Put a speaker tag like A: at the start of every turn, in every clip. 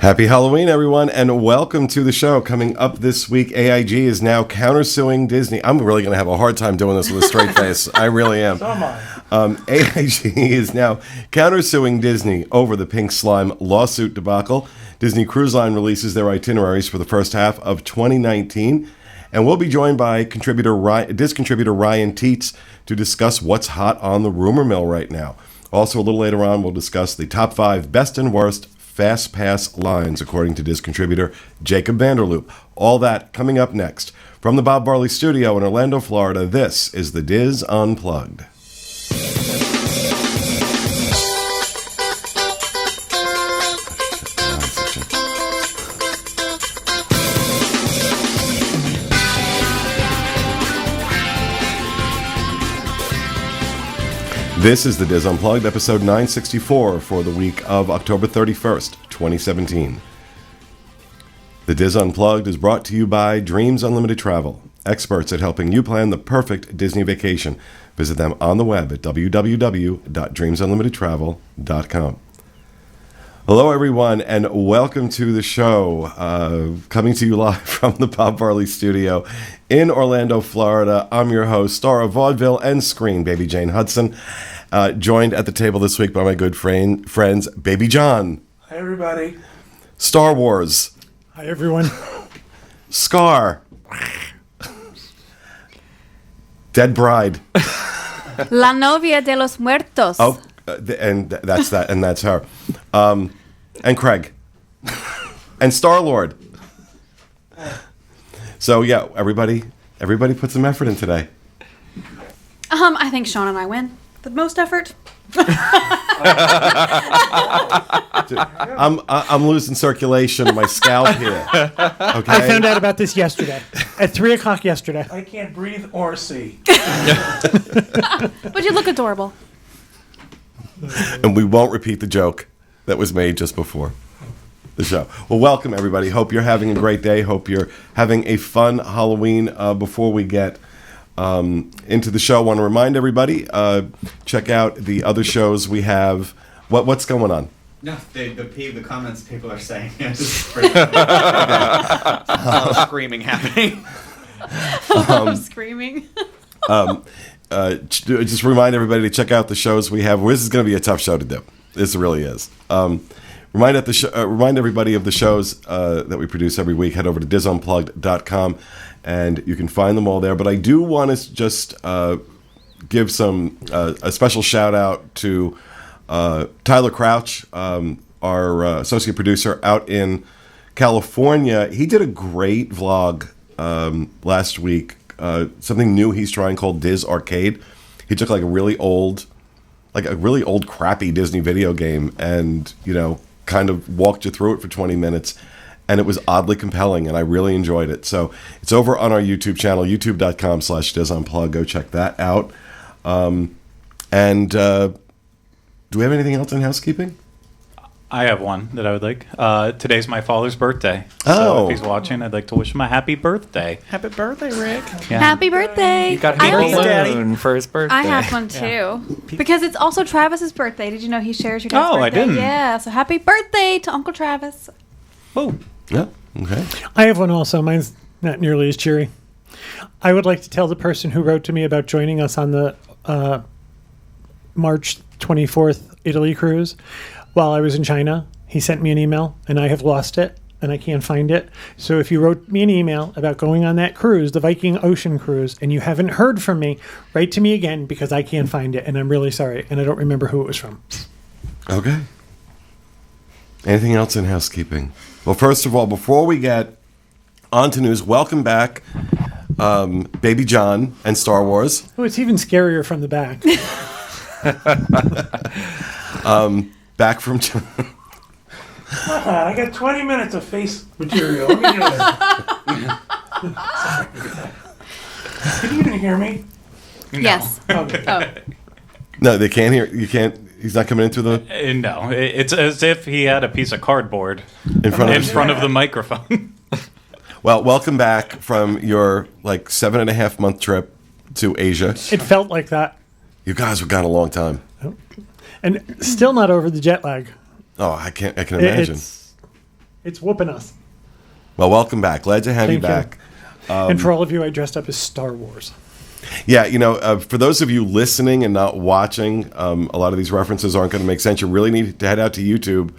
A: Happy Halloween, everyone, and welcome to the show. Coming up this week, AIG is now countersuing Disney. I'm really going to have a hard time doing this with a straight face. I really am.
B: So am I.
A: AIG is now countersuing Disney over the Pink Slime lawsuit debacle. Disney Cruise Line releases their itineraries for the first half of 2019. And we'll be joined by Disc contributor Ryan Teets to discuss what's hot on the rumor mill right now. Also, a little later on, we'll discuss the top 5 best and worst Fastpass lines, according to Disc contributor Jacob Vanderloop. All that coming up next. From the Bob Barley Studio in Orlando, Florida, this is the Diz Unplugged. This is the Diz Unplugged, episode 964 for the week of October 31st, 2017. The Diz Unplugged is brought to you by Dreams Unlimited Travel, experts at helping you plan the perfect Disney vacation. Visit them on the web at www.dreamsunlimitedtravel.com. Hello, everyone, and welcome to the show. Coming to you live from the Bob Barley Studio in Orlando, Florida. I'm your host, star of vaudeville and screen, Baby Jane Hudson. Joined at the table this week by my good friends, Baby John.
B: Hi, everybody.
A: Star Wars.
B: Hi, everyone.
A: Scar. Dead Bride.
C: La novia de los muertos.
A: Oh, and that's that, and that's her. And Craig. And Star-Lord. So, yeah, everybody put some effort in today.
C: I think Sean and I win. The most effort.
A: I'm losing circulation in my scalp here. Okay.
D: I found out about this yesterday. At 3 o'clock yesterday.
B: I can't breathe or see.
C: But you look adorable.
A: And we won't repeat the joke that was made just before the show. Well, welcome, everybody. Hope you're having a great day. Hope you're having a fun Halloween. Before we get into the show, I want to remind everybody, check out the other shows we have. What's going on?
E: No, the comments people are saying. Just a lot of screaming happening.
C: Screaming.
A: Just remind everybody to check out the shows we have. This is going to be a tough show to do. This really is. Remind everybody of the shows that we produce every week. Head over to dizunplugged.com and you can find them all there. But I do want to just give a special shout out to Tyler Crouch, our associate producer out in California. He did a great vlog last week. Something new he's trying called Diz Arcade. He took like a really old crappy Disney video game and, kind of walked you through it for 20 minutes. And it was oddly compelling, and I really enjoyed it. So it's over on our YouTube channel, youtube.com/DizUnplug. Go check that out. Do we have anything else in housekeeping?
F: I have one that I would like. Today's my father's birthday.
A: Oh.
F: So if he's watching, I'd like to wish him a happy birthday.
B: Happy birthday, Rick.
F: Yeah.
C: Happy birthday.
G: You got
C: I
G: a
C: also-
G: balloon for his birthday.
C: I have one too. Because it's also Travis's birthday. Did you know he shares your dad's birthday?
F: Oh, I didn't.
C: Yeah, so happy birthday to Uncle Travis.
F: Oh.
A: Yeah. Okay.
D: I have one also. Mine's not nearly as cheery. I would like to tell the person who wrote to me about joining us on the March 24th Italy cruise. While I was in China, he sent me an email, and I have lost it, and I can't find it. So if you wrote me an email about going on that cruise, the Viking Ocean cruise, and you haven't heard from me, write to me again because I can't find it, and I'm really sorry, and I don't remember who it was from.
A: Okay. Anything else in housekeeping? Well, first of all, before we get on to news, welcome back, Baby John and Star Wars.
D: Oh, it's even scarier from the back.
A: Back from China.
B: I got 20 minutes of face material. Let me do this. Can you even hear me?
F: No.
C: Yes.
B: Okay.
C: Oh.
A: No, they can't hear. You can't. He's not coming in through the
F: No, it's as if he had a piece of cardboard
A: in front of.
F: in front of the microphone.
A: Well, welcome back from your 7.5-month trip to Asia.
D: It felt like that.
A: You guys were gone a long time.
D: And still not over the jet lag.
A: Oh, I can imagine.
D: It's whooping us.
A: Well, welcome back. Glad to have you
D: Thank
A: back.
D: And for all of you, I dressed up as Star Wars.
A: Yeah, for those of you listening and not watching, a lot of these references aren't going to make sense. You really need to head out to YouTube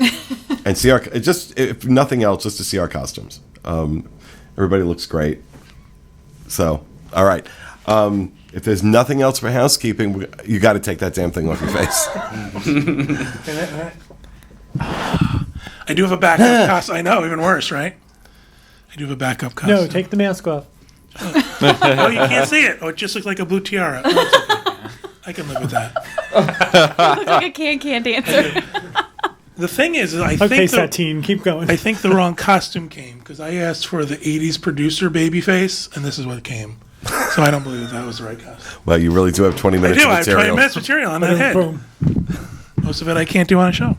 A: and see if nothing else, just to see our costumes. Everybody looks great. So, all right. If there's nothing else for housekeeping, you got to take that damn thing off your face.
B: I do have a backup costume. I know, even worse, right? I do have a backup costume.
D: No, take the mask off.
B: Oh, you can't see it. Oh, it just looks like a blue tiara. Oh, it's okay. I can live with that.
C: Looks like a can dancer.
B: The thing is I
D: Okay,
B: think
D: Satine, keep going.
B: I think the wrong costume came because I asked for the 80s producer baby face, and this is what came. So I don't believe that was the right costume.
A: Well, you really do have 20
B: I
A: minutes
B: do.
A: of
B: I have
A: material.
B: 20 minutes material on that head.
D: Boom.
B: Most of it I can't do on a show.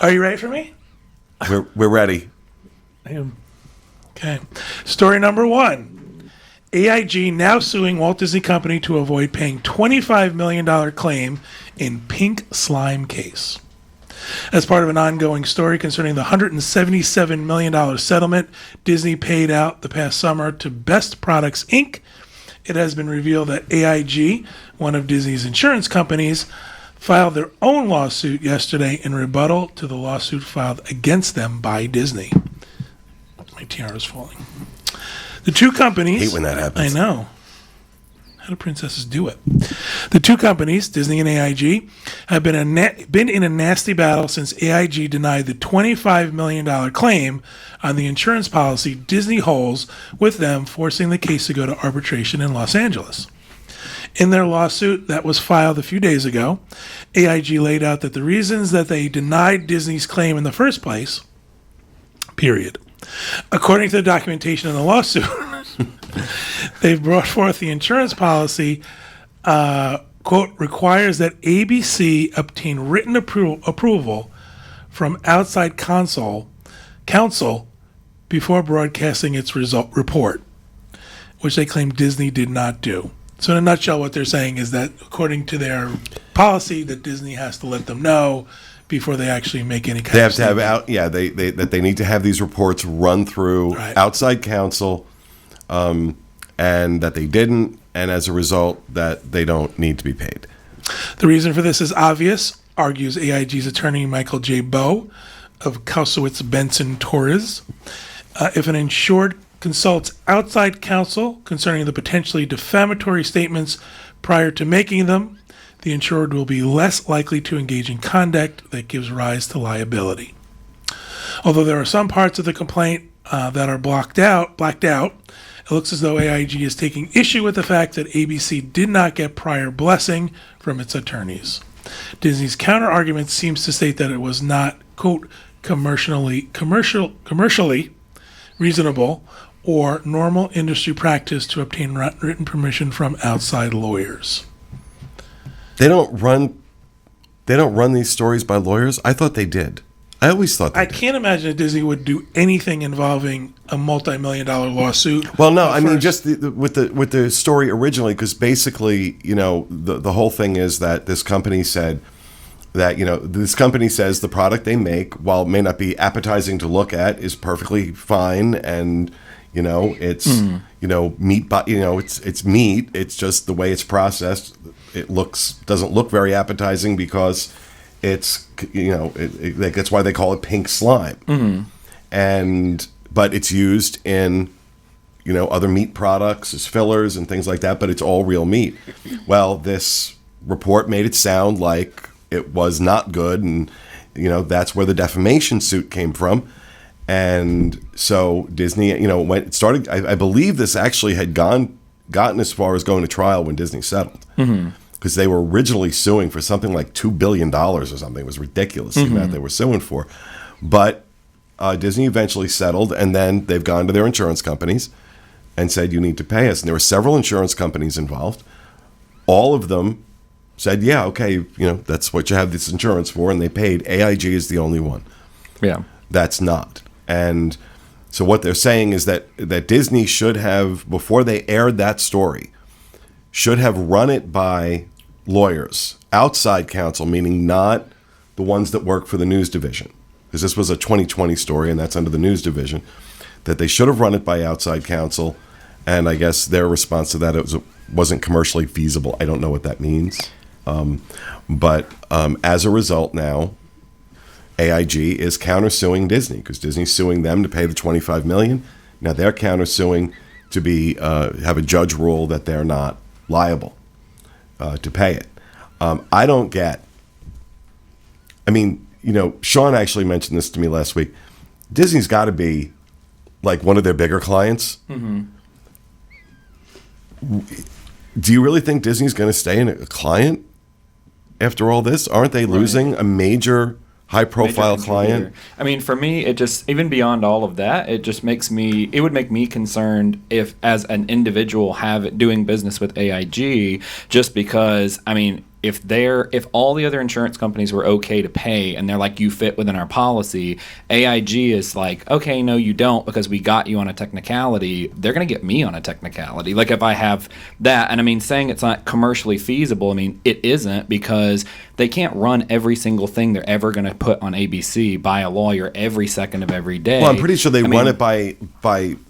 B: Are you ready for me?
A: We're ready.
D: I am.
B: Okay. Story number 1. AIG now suing Walt Disney Company to avoid paying $25 million claim in pink slime case. As part of an ongoing story concerning the $177 million settlement Disney paid out the past summer to Best Products, Inc., it has been revealed that AIG, one of Disney's insurance companies, filed their own lawsuit yesterday in rebuttal to the lawsuit filed against them by Disney. My tiara's falling. The two companies...
A: Hate when that happens.
B: I know. How do princesses do it? The two companies, Disney and AIG, have been in a nasty battle since AIG denied the $25 million claim on the insurance policy Disney holds with them, forcing the case to go to arbitration in Los Angeles. In their lawsuit that was filed a few days ago, AIG laid out that the reasons that they denied Disney's claim in the first place, period. According to the documentation in the lawsuit, they've brought forth the insurance policy, quote, requires that ABC obtain written approval from outside counsel before broadcasting its report, which they claim Disney did not do. So in a nutshell, what they're saying is that according to their policy, that Disney has to let them know before they actually make any kind
A: They
B: of
A: have to have that they need to have these reports run through outside counsel, and that they didn't, and as a result, that they don't need to be paid.
B: The reason for this is obvious, argues AIG's attorney Michael J. Bowe of Countersuit Benson Torres. If an insured consults outside counsel concerning the potentially defamatory statements prior to making them, the insured will be less likely to engage in conduct that gives rise to liability. Although there are some parts of the complaint that are blacked out, it looks as though AIG is taking issue with the fact that ABC did not get prior blessing from its attorneys. Disney's counter-argument seems to state that it was not, quote, commercially reasonable or normal industry practice to obtain written permission from outside lawyers.
A: They don't run these stories by lawyers. I thought they did. I always thought they
B: I
A: did.
B: can't imagine that Disney would do anything involving a multi-million-dollar lawsuit.
A: Well, no, I mean just with the story originally, because basically, the whole thing is that this company said that this company says the product they make, while it may not be appetizing to look at, is perfectly fine, and it's meat, it's meat. It's just the way it's processed. It doesn't look very appetizing because it's that's why they call it pink slime. Mm-hmm. But it's used in other meat products as fillers and things like that. But it's all real meat. Well, this report made it sound like it was not good, and that's where the defamation suit came from. And so Disney, when it started, I believe this actually had gotten as far as going to trial when Disney settled. Mm-hmm. Because they were originally suing for something like $2 billion or something. It was ridiculous the amount they were suing for. But Disney eventually settled, and then they've gone to their insurance companies and said, you need to pay us. And there were several insurance companies involved. All of them said, yeah, okay, that's what you have this insurance for, and they paid. AIG is the only one.
G: Yeah.
A: That's not. And so what they're saying is that Disney should have, before they aired that story, should have run it by lawyers, outside counsel, meaning not the ones that work for the news division. because this was a 2020 story, and that's under the news division, that they should have run it by outside counsel, and I guess their response to that wasn't commercially feasible. I don't know what that means. But as a result now, AIG is countersuing Disney because Disney's suing them to pay the $25 million. Now they're countersuing to be have a judge rule that they're not liable to pay it. I don't get. I mean, Sean actually mentioned this to me last week. Disney's got to be like one of their bigger clients. Mm-hmm. Do you really think Disney's going to stay in a client after all this? Aren't they losing a major high-profile client?
G: I mean, for me, it just, even beyond all of that, it would make me concerned if, as an individual, doing business with AIG, just because, I mean, if all the other insurance companies were okay to pay and they're like, you fit within our policy, AIG is like, okay, no, you don't, because we got you on a technicality. They're going to get me on a technicality. Like if I have that, and I mean, saying it's not commercially feasible, I mean, it isn't, because they can't run every single thing they're ever going to put on ABC by a lawyer every second of every day.
A: Well, I'm pretty sure they run it by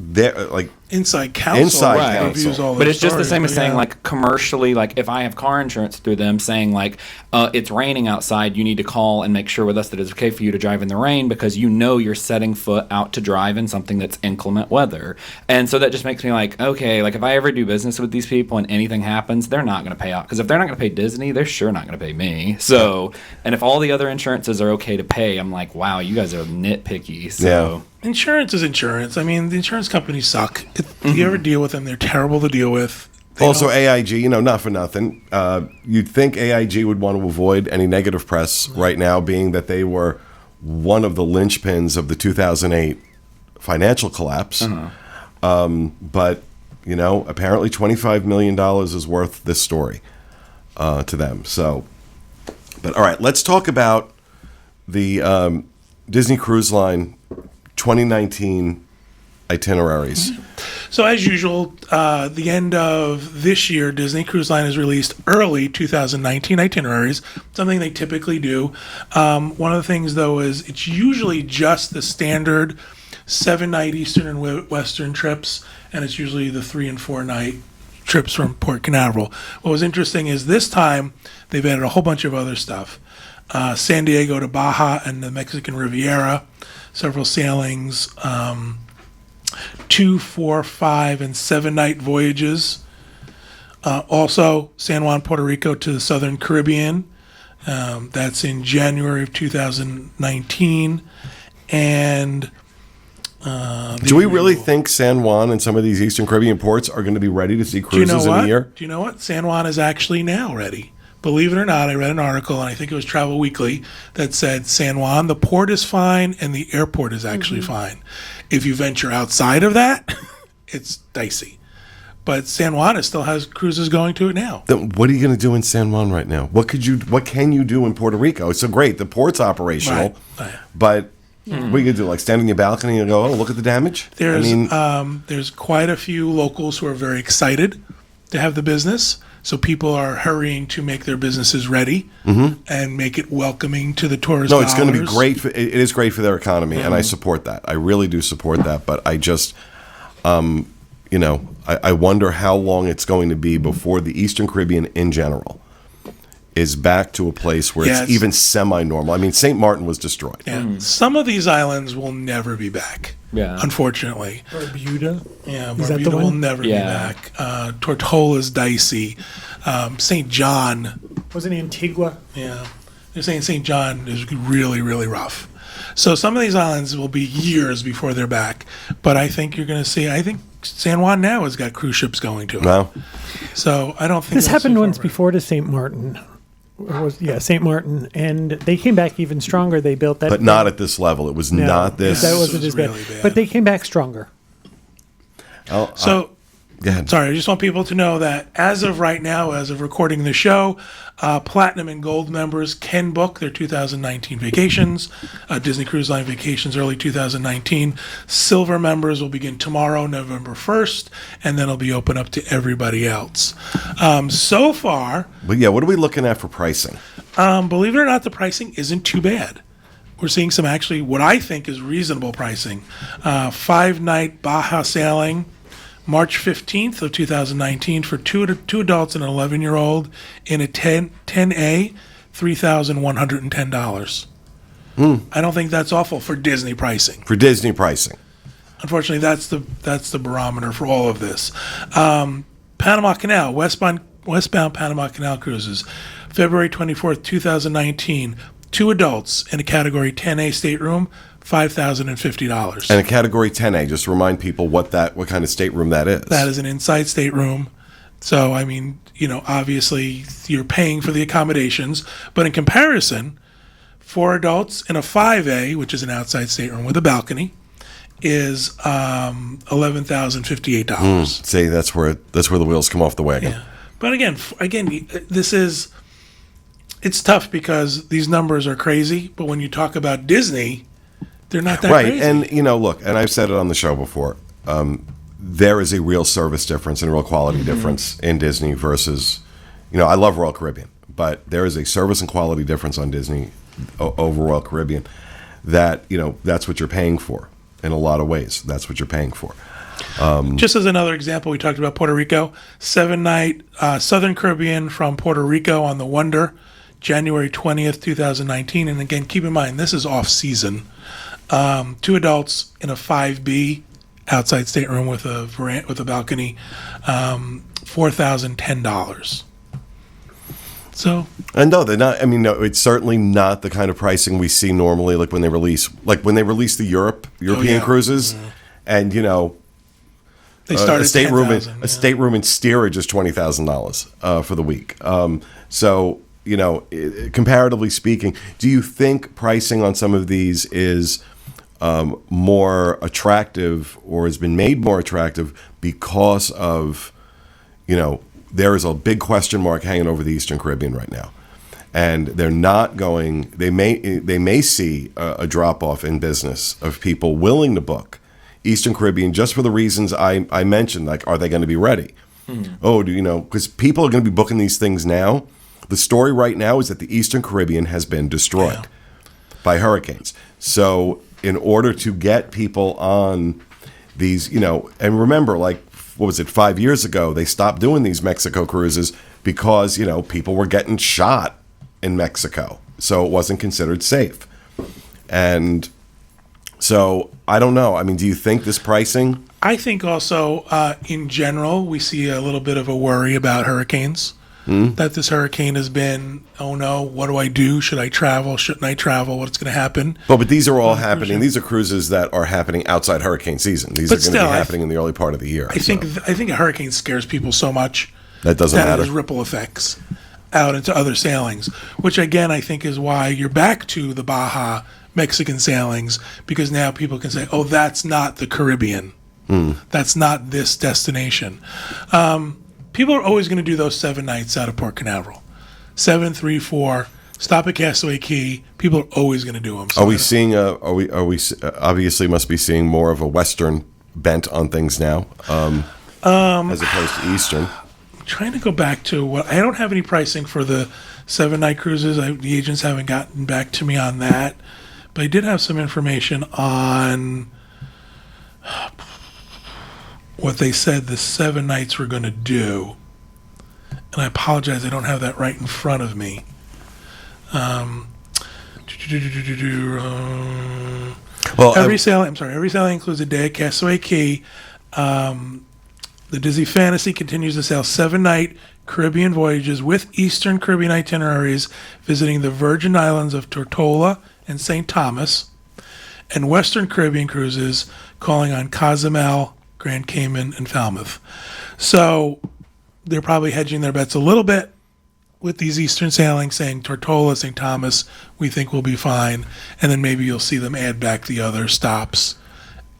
A: their, like,
B: inside counsel. Reviews all
G: but it's just the same as
B: yeah.
G: saying, like, commercially, like, if I have car insurance through them saying, like, it's raining outside, you need to call and make sure with us that it's okay for you to drive in the rain because you're setting foot out to drive in something that's inclement weather. And so that just makes me like, okay, like, if I ever do business with these people and anything happens, they're not going to pay out. Because if they're not going to pay Disney, they're sure not going to pay me. So, and if all the other insurances are okay to pay, I'm like, wow, you guys are nitpicky. So.
A: Yeah.
B: Insurance is insurance. I mean, the insurance companies suck. If you ever deal with them, they're terrible to deal with.
A: Also, AIG, not for nothing. You'd think AIG would want to avoid any negative press right now, being that they were one of the linchpins of the 2008 financial collapse. But, apparently $25 million is worth this story to them. So, but all right, let's talk about the Disney Cruise Line 2019 itineraries.
B: So as usual, the end of this year, Disney Cruise Line has released early 2019 itineraries, something they typically do. One of the things, though, is it's usually just the standard 7-night Eastern and Western trips, and it's usually the 3 and 4 night trips from Port Canaveral. What was interesting is this time they've added a whole bunch of other stuff. San Diego to Baja and the Mexican Riviera, several sailings, 2, 4, 5, and 7-night voyages. Also, San Juan, Puerto Rico to the Southern Caribbean. That's in January of 2019. And
A: do we really think San Juan and some of these Eastern Caribbean ports are going to be ready to see cruises in a year?
B: Do you know what? San Juan is actually now ready. Believe it or not, I read an article, and I think it was Travel Weekly, that said San Juan, the port is fine, and the airport is actually fine. If you venture outside of that, it's dicey. But San Juan still has cruises going to it now.
A: Then what are you going to do in San Juan right now? What can you do in Puerto Rico? It's so great. The port's operational,
B: right.
A: But what are you going to do? Like stand on your balcony and go, oh, look at the damage?
B: There's quite a few locals who are very excited to have the business. So people are hurrying to make their businesses ready and make it welcoming to the tourist
A: No, it's going to be
B: dollars.
A: great. It is great for their economy, and I support that. I really do support that. But I just, I wonder how long it's going to be before the Eastern Caribbean in general is back to a place where it's even semi-normal. I mean, St. Martin was destroyed.
B: Yeah. Some of these islands will never be back.
G: Yeah.
B: Unfortunately.
D: Barbuda.
B: Yeah,
D: Is that the
B: Barbuda will
D: one?
B: never be back. Tortola's dicey. St. John.
D: Wasn't Antigua?
B: Yeah. They're saying St. John is really, really rough. So some of these islands will be years before they're back. But I think you're going to see, San Juan now has got cruise ships going to it.
A: Wow.
B: So I don't think
D: This
B: that's
D: happened
B: so
D: once
B: far
D: before to St. Martin. St. Martin, and they came back even stronger. They built that,
A: But not at this level. It was not this.
D: That
B: This
D: wasn't
B: was
D: as bad.
B: really bad.
D: But they came back stronger.
A: Oh,
B: So,
A: go ahead.
B: sorry, I just want people to know that as of right now, as of recording the show, Platinum and Gold members can book their 2019 vacations, Disney Cruise Line vacations early 2019. Silver members will begin tomorrow, November 1st, and then it'll be open up to everybody else. So far,
A: But yeah, what are we looking at for pricing?
B: believe it or not, the pricing isn't too bad. we're seeing some actually what I think is reasonable pricing. 5-night Baja sailing, March 15th of 2019 for two adults and an 11-year-old in a 10A, $3,110. I don't think that's awful for Disney pricing.
A: For Disney pricing.
B: Unfortunately, that's the barometer for all of this. Panama Canal, westbound Panama Canal cruises, February 24th, 2019. 2 adults in a Category 10A stateroom, $5,050.
A: And a Category 10A, just to remind people what kind of stateroom that is.
B: That is an inside stateroom. So, I mean, obviously you're paying for the accommodations, but in comparison, 4 adults in a 5A, which is an outside stateroom with a balcony, is $11,058.
A: See, that's where the wheels come off the wagon.
B: Yeah. But again, it's tough because these numbers are crazy, but when you talk about Disney, they're not that crazy.
A: And look, and I've said it on the show before, there is a real service difference and a real quality difference in Disney versus, I love Royal Caribbean, but there is a service and quality difference on Disney over Royal Caribbean that, that's what you're paying for in a lot of ways. That's what you're paying for.
B: Just as another example, we talked about Puerto Rico, 7-night Southern Caribbean from Puerto Rico on the Wonder, January 20th, 2019. And again, keep in mind, this is off-season. 2 adults in a 5B outside stateroom with a balcony, $4,010. So,
A: and no, they're not. I mean, no, it's certainly not the kind of pricing we see normally. Like when they release the European cruises, and
B: they start
A: a stateroom in steerage is $20,000 for the week. So comparatively speaking, do you think pricing on some of these is more attractive or has been made more attractive because of there is a big question mark hanging over the Eastern Caribbean right now, and they're not going. They may see a drop off in business of people willing to book Eastern Caribbean just for the reasons I mentioned. Like, are they going to be ready? Oh, because people are going to be booking these things now. The story right now is that the Eastern Caribbean has been destroyed by hurricanes. So in order to get people on these, and remember, like, what was it, 5 years ago, they stopped doing these Mexico cruises because, people were getting shot in Mexico. So it wasn't considered safe. And so I don't know. I mean, do you think this pricing?
B: I think also, in general, we see a little bit of a worry about hurricanes. That this hurricane has been, oh no, what do I do? Should I travel? Shouldn't I travel? What's going to happen?
A: But these are all happening. These are cruises that are happening outside hurricane season. These are going to be happening in the early part of the year.
B: I think a hurricane scares people so much
A: that doesn't matter.
B: Has ripple effects out into other sailings, which again I think is why you're back to the Baja Mexican sailings, because now people can say, oh, that's not the Caribbean. That's not this destination. People are always going to do those 7 nights out of Port Canaveral. 7, 3, 4, stop at Castaway Cay. People are always going to do them. So
A: are we seeing? Are we obviously must be seeing more of a Western bent on things now, as opposed to Eastern?
B: I'm trying to go back to what I don't have any pricing for the 7-night cruises. The agents haven't gotten back to me on that, but I did have some information on what they said the 7 nights were going to do. And I apologize, I don't have that right in front of me. Every sailing includes a day at Castaway Cay. The Disney Fantasy continues to sail 7-night Caribbean voyages with Eastern Caribbean itineraries, visiting the Virgin Islands of Tortola and St. Thomas, and Western Caribbean cruises calling on Cozumel, Grand Cayman, and Falmouth. So they're probably hedging their bets a little bit with these Eastern sailings, saying Tortola, St. Thomas, we think will be fine. And then maybe you'll see them add back the other stops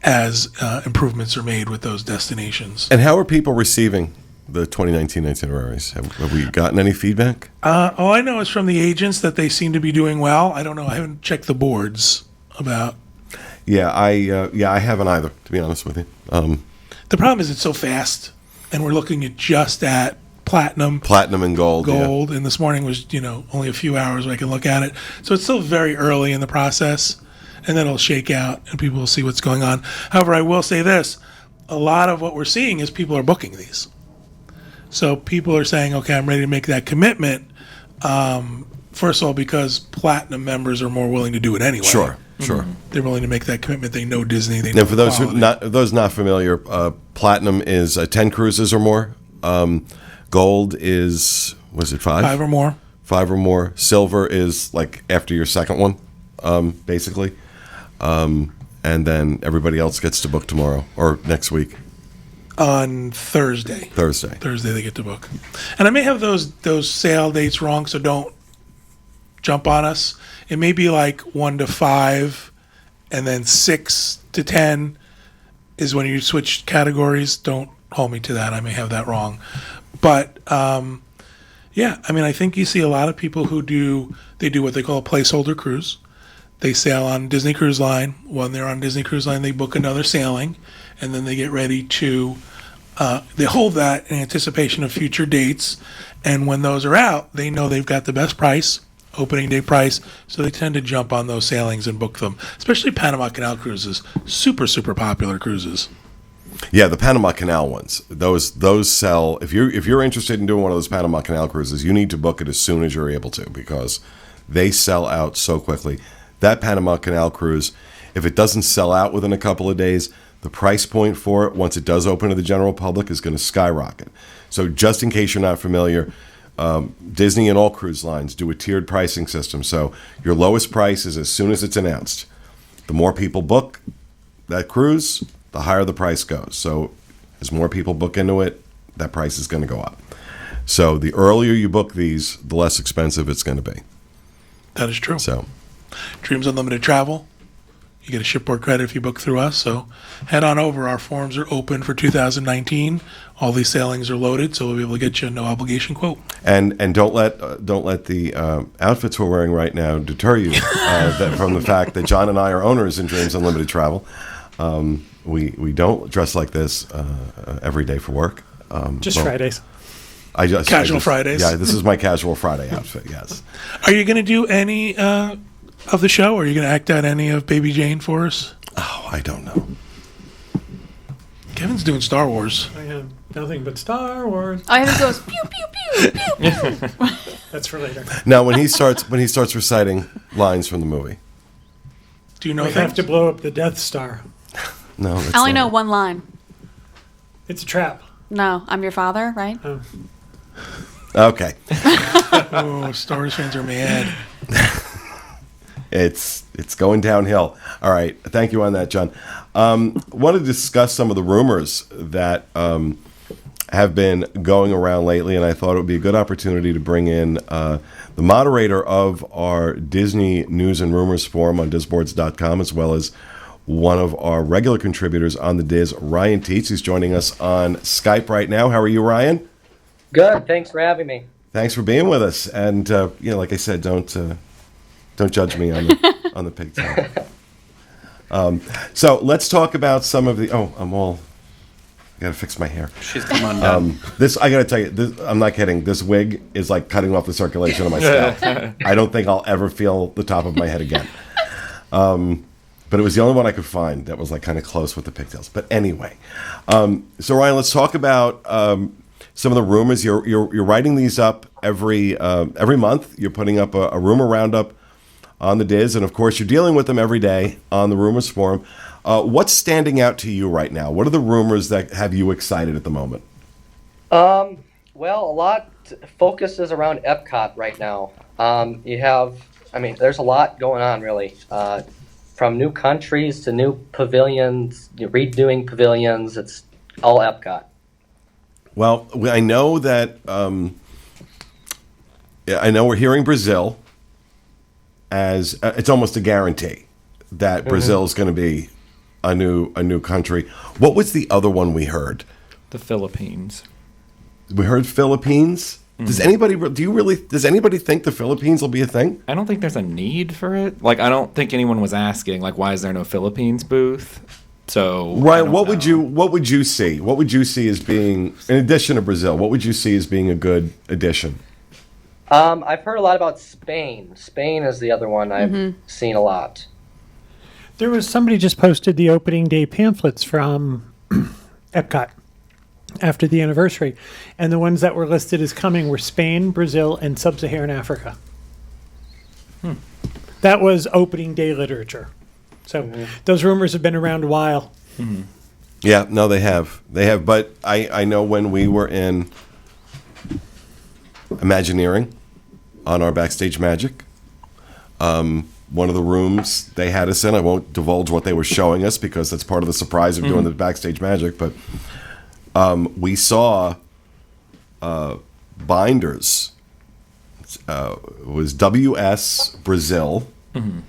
B: as improvements are made with those destinations.
A: And how are people receiving the 2019 itineraries? Have we gotten any feedback?
B: All I know is from the agents that they seem to be doing well. I don't know. I haven't checked the boards about.
A: Yeah, I haven't either, to be honest with you.
B: The problem is it's so fast, and we're looking at just at platinum,
A: Platinum and gold. Yeah.
B: gold, and this morning was only a few hours where I can look at it. So it's still very early in the process, and then it'll shake out, and people will see what's going on. However, I will say this: a lot of what we're seeing is people are booking these. So people are saying, "Okay, I'm ready to make that commitment." First of all, because platinum members are more willing to do it anyway.
A: Sure.
B: They're willing to make that commitment. They know Disney. They know
A: And for those
B: quality.
A: those not familiar, platinum is 10 cruises or more. Gold is, was it 5?
B: 5 or more.
A: 5 or more. Silver is like after your second one, basically. And then everybody else gets to book tomorrow or next week.
B: On Thursday. Thursday they get to book. And I may have those sale dates wrong, so don't jump on us. It may be like 1 to 5, and then 6 to 10 is when you switch categories. Don't hold me to that. I may have that wrong. But yeah, I mean, I think you see a lot of people who do what they call a placeholder cruise. They sail on Disney Cruise Line. When they're on Disney Cruise Line, they book another sailing, and then they get ready to they hold that in anticipation of future dates. And when those are out, they know they've got the best price, opening day price, so they tend to jump on those sailings and book them. Especially Panama Canal cruises, super popular cruises.
A: Yeah, the Panama Canal ones. Those sell. If you're interested in doing one of those Panama Canal cruises, you need to book it as soon as you're able to, because they sell out so quickly. That Panama Canal cruise, if it doesn't sell out within a couple of days, the price point for it, once it does open to the general public, is going to skyrocket. So just in case you're not familiar, Disney and all cruise lines do a tiered pricing system. So your lowest price is as soon as it's announced. The more people book that cruise, the higher the price goes. So as more people book into it, that price is going to go up. So the earlier you book these, the less expensive it's going to be.
B: That is true.
A: So
B: Dreams Unlimited Travel. You get a shipboard credit if you book through us. So head on over. Our forms are open for 2019. All these sailings are loaded, so we'll be able to get you a no obligation quote.
A: And don't let the outfits we're wearing right now deter you from the fact that John and I are owners in Dreams Unlimited Travel. We don't dress like this every day for work.
D: Just Fridays.
B: Casual Fridays.
A: Yeah, this is my casual Friday outfit. Yes.
B: Are you going to do any of the show? Or are you going to act out any of Baby Jane for us?
A: Oh, I don't know.
B: Kevin's doing Star Wars.
D: I have nothing but Star Wars.
C: I have it goes pew pew pew pew pew.
D: That's for later.
A: Now, when he starts reciting lines from the movie,
B: Do you know
D: We have to blow up the Death Star.
A: no, that's
C: I only
A: not
C: know
A: it.
C: one line.
D: It's a trap.
C: No, I'm your father, right?
A: Okay,
B: Oh, Star Wars fans are mad.
A: it's going downhill. All right, thank you on that, John. Want to discuss some of the rumors that have been going around lately, and I thought it would be a good opportunity to bring in the moderator of our Disney News and Rumors forum on disboards.com, as well as one of our regular contributors on the Diz, Ryan Teets. He's joining us on Skype right now. How are you, Ryan?
H: Good. Thanks for having me.
A: Thanks for being with us. And like I said, don't judge me on the pigtail. So let's talk about some of the. I gotta fix my hair.
F: She's come undone.
A: This I gotta tell you. I'm not kidding. This wig is like cutting off the circulation of my scalp. I don't think I'll ever feel the top of my head again. But it was the only one I could find that was like kind of close with the pigtails. But anyway, so Ryan, let's talk about some of the rumors. You're writing these up every month. You're putting up a rumor roundup on the Diz, and of course you're dealing with them every day on the Rumors Forum. What's standing out to you right now? What are the rumors that have you excited at the moment?
H: Well, a lot focuses around Epcot right now. There's a lot going on really. From new countries to new pavilions, redoing pavilions, it's all Epcot.
A: Well, I know that we're hearing Brazil as it's almost a guarantee that Brazil is going to be a new country. What was the other one we heard?
G: The Philippines.
A: We heard Philippines. Does anybody think the Philippines will be a thing?
G: I don't think there's a need for it. Like, I don't think anyone was asking, like, why is there no Philippines booth? So I
A: Ryan,
G: don't
A: what
G: know.
A: would you see? What would you see as being, in addition to Brazil, what would you see as being a good addition?
H: I've heard a lot about Spain. Spain is the other one I've seen a lot.
D: There was somebody just posted the opening day pamphlets from Epcot after the anniversary, and the ones that were listed as coming were Spain, Brazil, and Sub-Saharan Africa. That was opening day literature. So those rumors have been around a while.
A: Yeah, no, they have. They have, but I know when we were in Imagineering on our Backstage Magic, one of the rooms they had us in, I won't divulge what they were showing us because that's part of the surprise of doing the Backstage Magic, but we saw binders. It was WS Brazil, and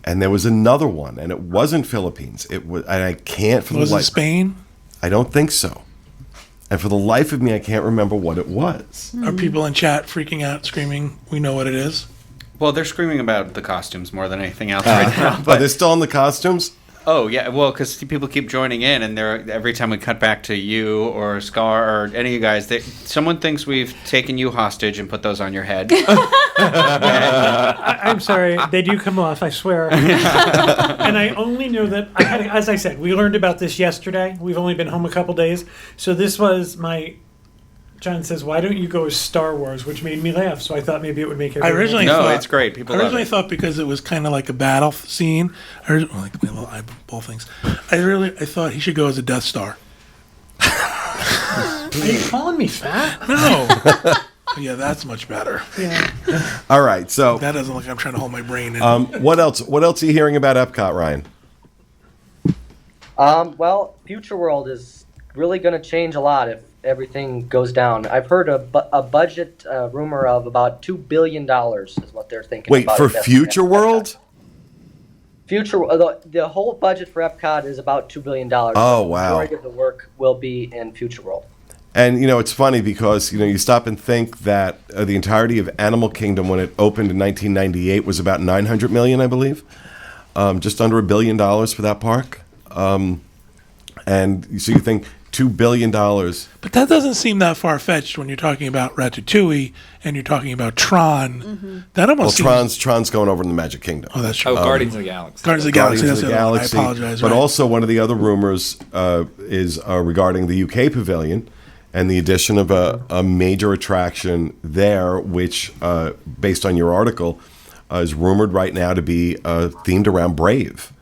A: there was another one, and it wasn't Philippines. It was, and I can't for
B: Was
A: the
B: it
A: life.
B: Spain?
A: I don't think so. And for the life of me, I can't remember what it was.
B: Are people in chat freaking out, screaming, "We know what it is"?
E: Well, they're screaming about the costumes more than anything else right now.
A: But they're still in the costumes.
E: Oh yeah, well, because people keep joining in, and every time we cut back to you or Scar or any of you guys, someone thinks we've taken you hostage and put those on your head.
D: I'm sorry, they do come off, I swear. And I only know that, as I said, we learned about this yesterday. We've only been home a couple days. So this was John says, why don't you go as Star Wars? Which made me laugh. So I thought maybe it would make everyone
B: originally
E: No,
B: thought-
E: it's great. People
B: I
E: love
B: originally
E: it.
B: thought because it was kind of like a battle scene. Like my little eyeball things. I thought he should go as a Death Star.
D: Are you calling me fat?
B: No. Yeah, that's much better.
D: Yeah.
A: All right, so
B: That doesn't look like I'm trying to hold my brain in.
A: what else? What else are you hearing about Epcot, Ryan?
H: Well, Future World is really going to change a lot if everything goes down. I've heard a budget rumor of about $2 billion is what they're thinking.
A: Wait,
H: about
A: for
H: investing in
A: Future
H: Epcot.
A: World?
H: The whole budget for Epcot is about $2 billion.
A: Oh, wow.
H: The majority of the work will be in Future World.
A: And it's funny because you stop and think that the entirety of Animal Kingdom, when it opened in 1998, was about $900 million, I believe, just under $1 billion for that park. And so you think $2 billion.
B: But that doesn't seem that far-fetched when you're talking about Ratatouille and you're talking about Tron. That
A: Well,
B: almost seems...
A: Tron's going over in the Magic Kingdom.
B: Oh, that's true.
G: Oh, Guardians of the Galaxy.
B: Guardians of the Galaxy.
A: Guardians
B: That's
A: of the
B: the other one. I
A: Galaxy.
B: apologize.
A: But
B: right.
A: also one of the other rumors is regarding the UK Pavilion and the addition of a major attraction there, which, based on your article, is rumored right now to be themed around Brave.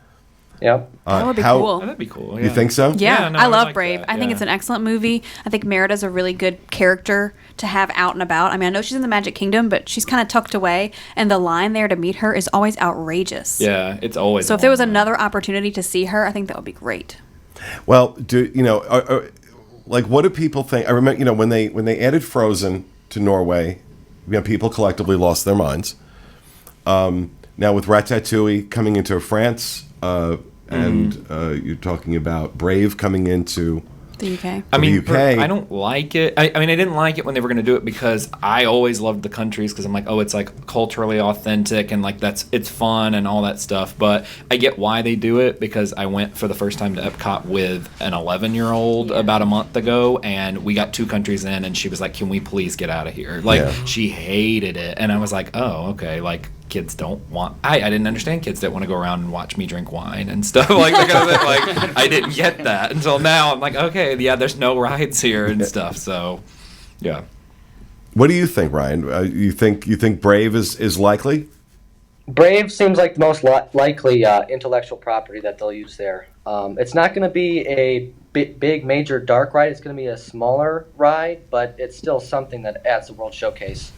H: Yep.
C: That would be
A: how-
C: cool.
G: Oh, that'd be cool.
A: You think so?
C: Yeah,
G: no,
C: I
G: I
C: love
G: like
C: Brave.
G: that,
C: I think
G: yeah.
C: it's an excellent movie. I think Merida's a really good character to have out and about. I mean, I know she's in the Magic Kingdom, but she's kind of tucked away, and the line there to meet her is always outrageous.
G: Yeah, it's always.
C: So if there was another opportunity to see her, I think that would be great.
A: Well, like what do people think? I remember, when they added Frozen to Norway, people collectively lost their minds. Now with Ratatouille coming into France, and you're talking about Brave coming into
C: The UK.
G: I mean,
A: the UK.
G: I don't like it. I mean, I didn't like it when they were going to do it because I always loved the countries because I'm like, oh, it's like culturally authentic and like it's fun and all that stuff. But I get why they do it because I went for the first time to Epcot with an 11-year-old about a month ago, and we got 2 countries in, and she was like, "Can we please get out of here?" Like she hated it, and I was like, "Oh, okay." Like kids don't want. I didn't understand kids that want to go around and watch me drink wine and stuff like that kind of thing. Like I didn't get that until now. I'm like, okay, yeah, there's no rides here and stuff. So, yeah.
A: What do you think, Ryan? You think Brave is likely?
H: Brave seems like the most likely intellectual property that they'll use there. It's not going to be a big major dark ride. It's going to be a smaller ride, but it's still something that adds to World Showcase.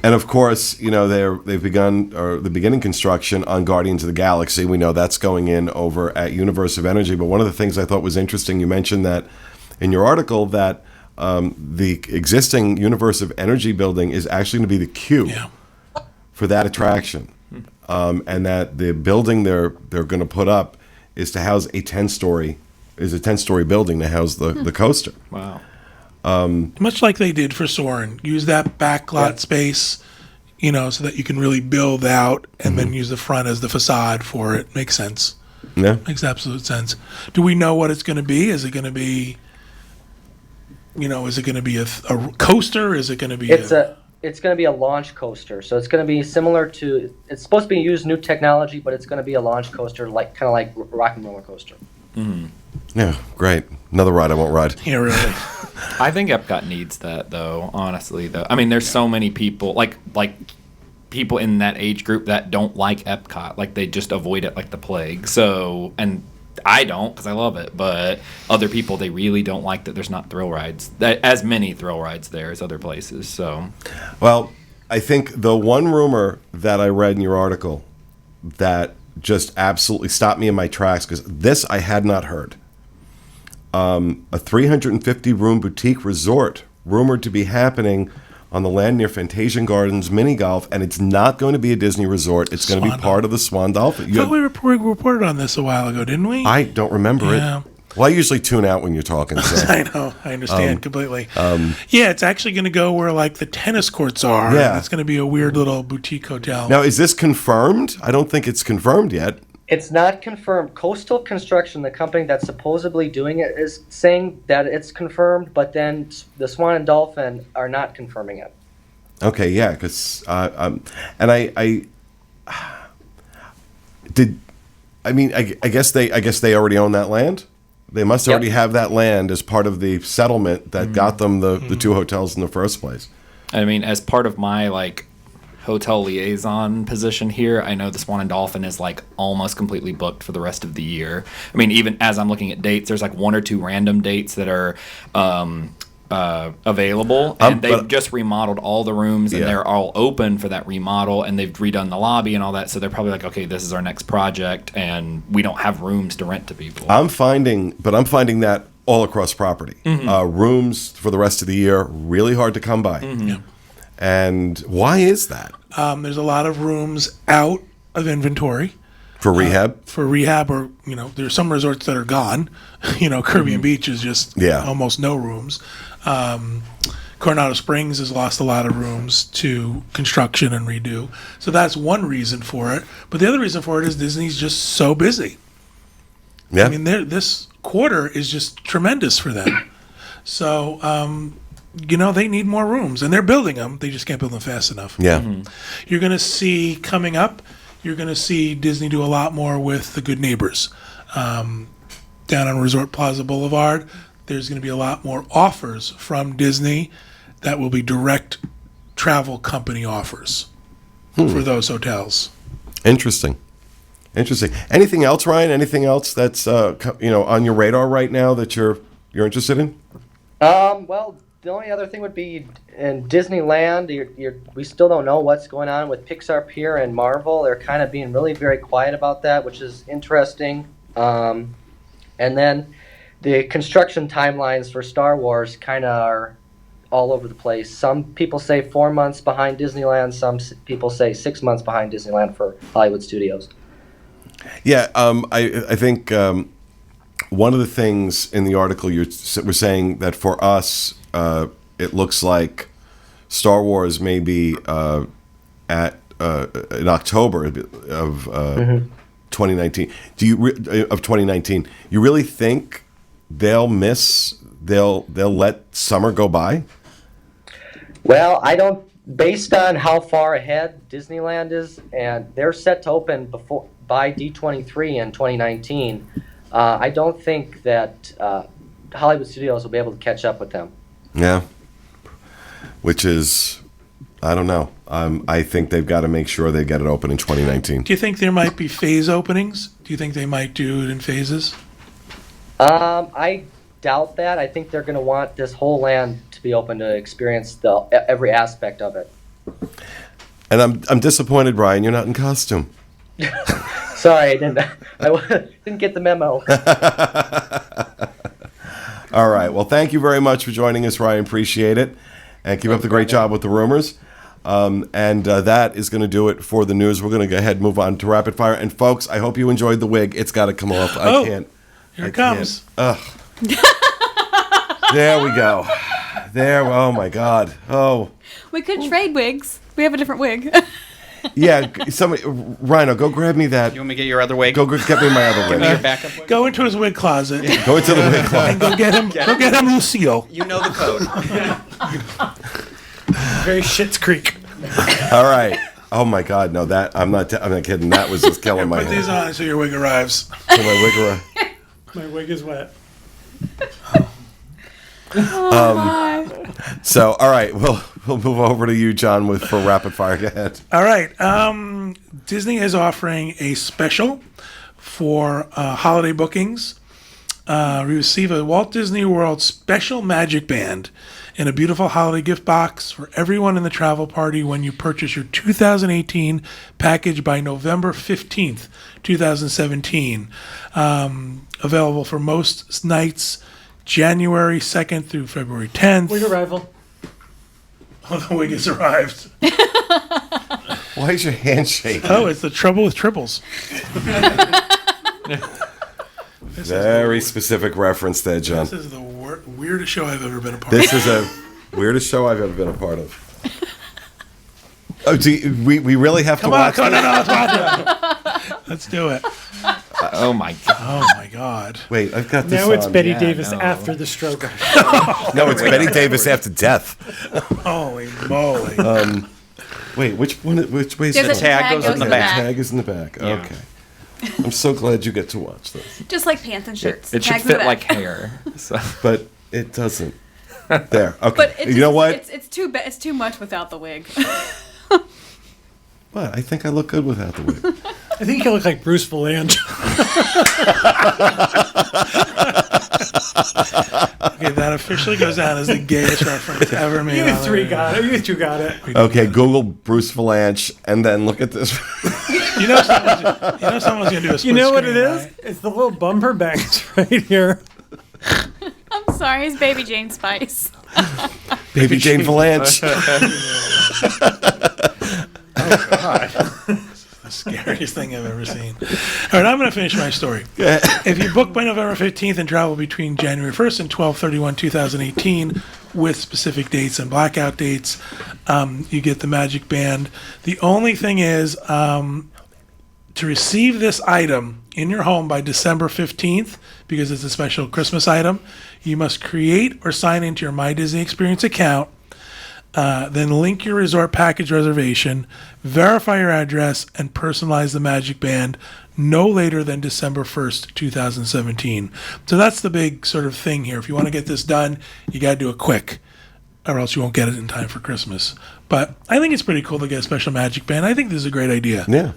A: And of course, they're beginning construction on Guardians of the Galaxy. We know that's going in over at Universe of Energy. But one of the things I thought was interesting, you mentioned that in your article that the existing Universe of Energy building is actually going to be the queue for that attraction, and that the building they're going to put up is to house a 10-story building to house the coaster.
G: Wow.
B: Much like they did for Soarin'. Use that backlot space, so that you can really build out and then use the front as the facade for it. Makes sense.
A: Yeah.
B: Makes absolute sense. Do we know what it's going to be? Is it going to be, is it going to be a coaster? Is it going to be
H: It's going to be a launch coaster. So it's going to be similar to. It's supposed to be used new technology, but it's going to be a launch coaster, like kind of like Rock and Roller Coaster.
G: Mm-hmm.
A: Yeah, great. Another ride I won't ride.
B: Yeah, really.
G: I think Epcot needs that, though. Honestly, though, I mean, there's so many people like people in that age group that don't like Epcot, like they just avoid it like the plague. So, and I don't because I love it, but other people, they really don't like that there's not thrill rides, as many thrill rides there as other places. So,
A: well, I think the one rumor that I read in your article that just absolutely stopped me in my tracks, because this I had not heard. A 350 room boutique resort rumored to be happening on the land near Fantasia Gardens mini golf, and it's not going to be a Disney resort. It's going to be part of the Swan Dolphin.
B: I thought we reported on this a while ago, didn't we?
A: I don't remember it. Well, I usually tune out when you're talking. So.
B: I know. I understand completely. Yeah, it's actually going to go where like the tennis courts are.
A: Yeah.
B: It's going to be a weird little boutique hotel.
A: Now, is this confirmed? I don't think it's confirmed yet.
H: It's not confirmed. Coastal Construction, the company that's supposedly doing it, is saying that it's confirmed, but then the Swan and Dolphin are not confirming it.
A: Okay, yeah, because I guess they already own that land. They must already have that land as part of the settlement that got them the two hotels in the first place.
G: I mean, as part of my hotel liaison position here, I know the Swan and Dolphin is almost completely booked for the rest of the year. I mean, even as I'm looking at dates, there's one or two random dates that are available, and they've just remodeled all the rooms, and they're all open for that remodel, and they've redone the lobby and all that, so they're probably okay, this is our next project, and we don't have rooms to rent to people.
A: I'm finding that all across property. Rooms for the rest of the year, really hard to come by.
B: Yeah.
A: And why is that?
B: There's a lot of rooms out of inventory.
A: For rehab?
B: Or, there's some resorts that are gone. Caribbean Beach is just almost no rooms. Coronado Springs has lost a lot of rooms to construction and redo. So that's one reason for it. But the other reason for it is Disney's just so busy.
A: Yeah.
B: I mean, this quarter is just tremendous for them. So, they need more rooms, and they're building them. They just can't build them fast enough.
A: Yeah.
B: You're going to see coming up, you're going to see Disney do a lot more with the Good Neighbors. Down on Resort Plaza Boulevard, there's going to be a lot more offers from Disney that will be direct travel company offers for those hotels.
A: Interesting. Anything else, Ryan? Anything else that's on your radar right now that you're interested in?
H: Well, the only other thing would be in Disneyland. We still don't know what's going on with Pixar Pier and Marvel. They're kind of being really very quiet about that, which is interesting. And then the construction timelines for Star Wars kind of are all over the place. Some people say 4 months behind Disneyland. Some people say 6 months behind Disneyland for Hollywood Studios.
A: Yeah, I think one of the things in the article you were saying that for us, it looks like Star Wars may be in October of 2019. Of 2019? You really think they'll let summer go by?
H: Well, I don't. Based on how far ahead Disneyland is, and they're set to open by D23 in 2019, I don't think that Hollywood Studios will be able to catch up with them.
A: Yeah, which is, I don't know. I think they've got to make sure they get it open in 2019.
B: Do you think there might be phase openings? Do you think they might do it in phases?
H: I doubt that. I think they're going to want this whole land to be open to experience every aspect of it.
A: And I'm disappointed, Brian. You're not in costume.
H: Sorry, I didn't get the memo.
A: All right. Well, thank you very much for joining us, Ryan. Appreciate it. And keep up the great job with the rumors. And that is going to do it for the news. We're going to go ahead and move on to Rapid Fire. And, folks, I hope you enjoyed the wig. It's got to come off. I can't.
B: Here it comes.
A: Ugh. There we go. There. Oh, my God. Oh.
C: We could trade wigs. We have a different wig.
A: Yeah, somebody, Rhino, go grab me that.
E: You want me to get your other wig?
A: Go get me my other
E: Give me your
A: wig.
E: backup wig?
B: Go into his wig closet
A: Go into the wig closet.
B: and go get him. Go get him Lucille.
E: You know the code.
D: Very Schitt's Creek.
A: All right. Oh my God, no, that I'm not kidding. That was just killing my
B: Put these
A: head.
B: on so your wig arrives.
A: So my wig around.
D: My wig is wet.
A: So, all right, we'll move over to you, John, for rapid fire. Go ahead.
B: All right. Disney is offering a special for holiday bookings. Receive a Walt Disney World special magic band in a beautiful holiday gift box for everyone in the travel party when you purchase your 2018 package by November 15th, 2017. Available for most nights, January 2nd through February 10th.
D: Wig arrival.
B: Oh, the wig has arrived.
A: Why is your hand shaking?
B: Oh, it's the trouble with triples.
A: Very specific reference there, John.
B: This is the weirdest show I've ever been a part
A: This
B: of.
A: is the weirdest show I've ever been a part of. Oh, we really have to watch
B: Come on,
A: this?
B: no, let's watch it. Let's do it.
G: Oh my god.
B: Oh my God.
A: Wait, I've got this
D: Now it's
A: on.
D: Betty
G: Yeah,
D: Davis
G: no.
D: after the stroke.
A: No, it's Betty Davis after death.
B: Holy moly.
A: Wait, which way is
C: There's
A: it?
C: a
E: tag goes in the
A: Okay,
E: back.
A: tag is in the back. Okay. I'm so glad you get to watch this.
C: Just like pants and shirts.
G: It should
C: Tags in the
G: fit
C: back.
G: like hair. So.
A: But it doesn't. There. Okay.
C: But it
A: you know what?
C: It's too much without the wig.
A: What? I think I look good without the wig.
D: I think you look like Bruce Valanche.
B: Okay, that officially goes down as the gayest reference ever made.
D: You
B: on the
D: three
B: radio.
D: got it. You two got it.
A: Okay, Google Bruce Valanche and then look at this.
B: You know someone's gonna do a split
D: You know what it
B: screen,
D: is?
B: right?
D: It's the little bumper bangs right here.
C: I'm sorry, it's Baby Jane Spice.
A: Baby Jane Valanche.
B: The scariest thing I've ever seen. All right, I'm going to finish my story. If you book by November 15th and travel between January 1st and 12/31/2018 with specific dates and blackout dates, you get the Magic Band. The only thing is, to receive this item in your home by December 15th, because it's a special Christmas item, you must create or sign into your My Disney Experience account, then link your resort package reservation, verify your address, and personalize the Magic Band no later than December 1st, 2017. So that's the big sort of thing here. If you want to get this done, you got to do it quick, or else you won't get it in time for Christmas. But I think it's pretty cool to get a special Magic Band. I think this is a great idea.
A: Yeah.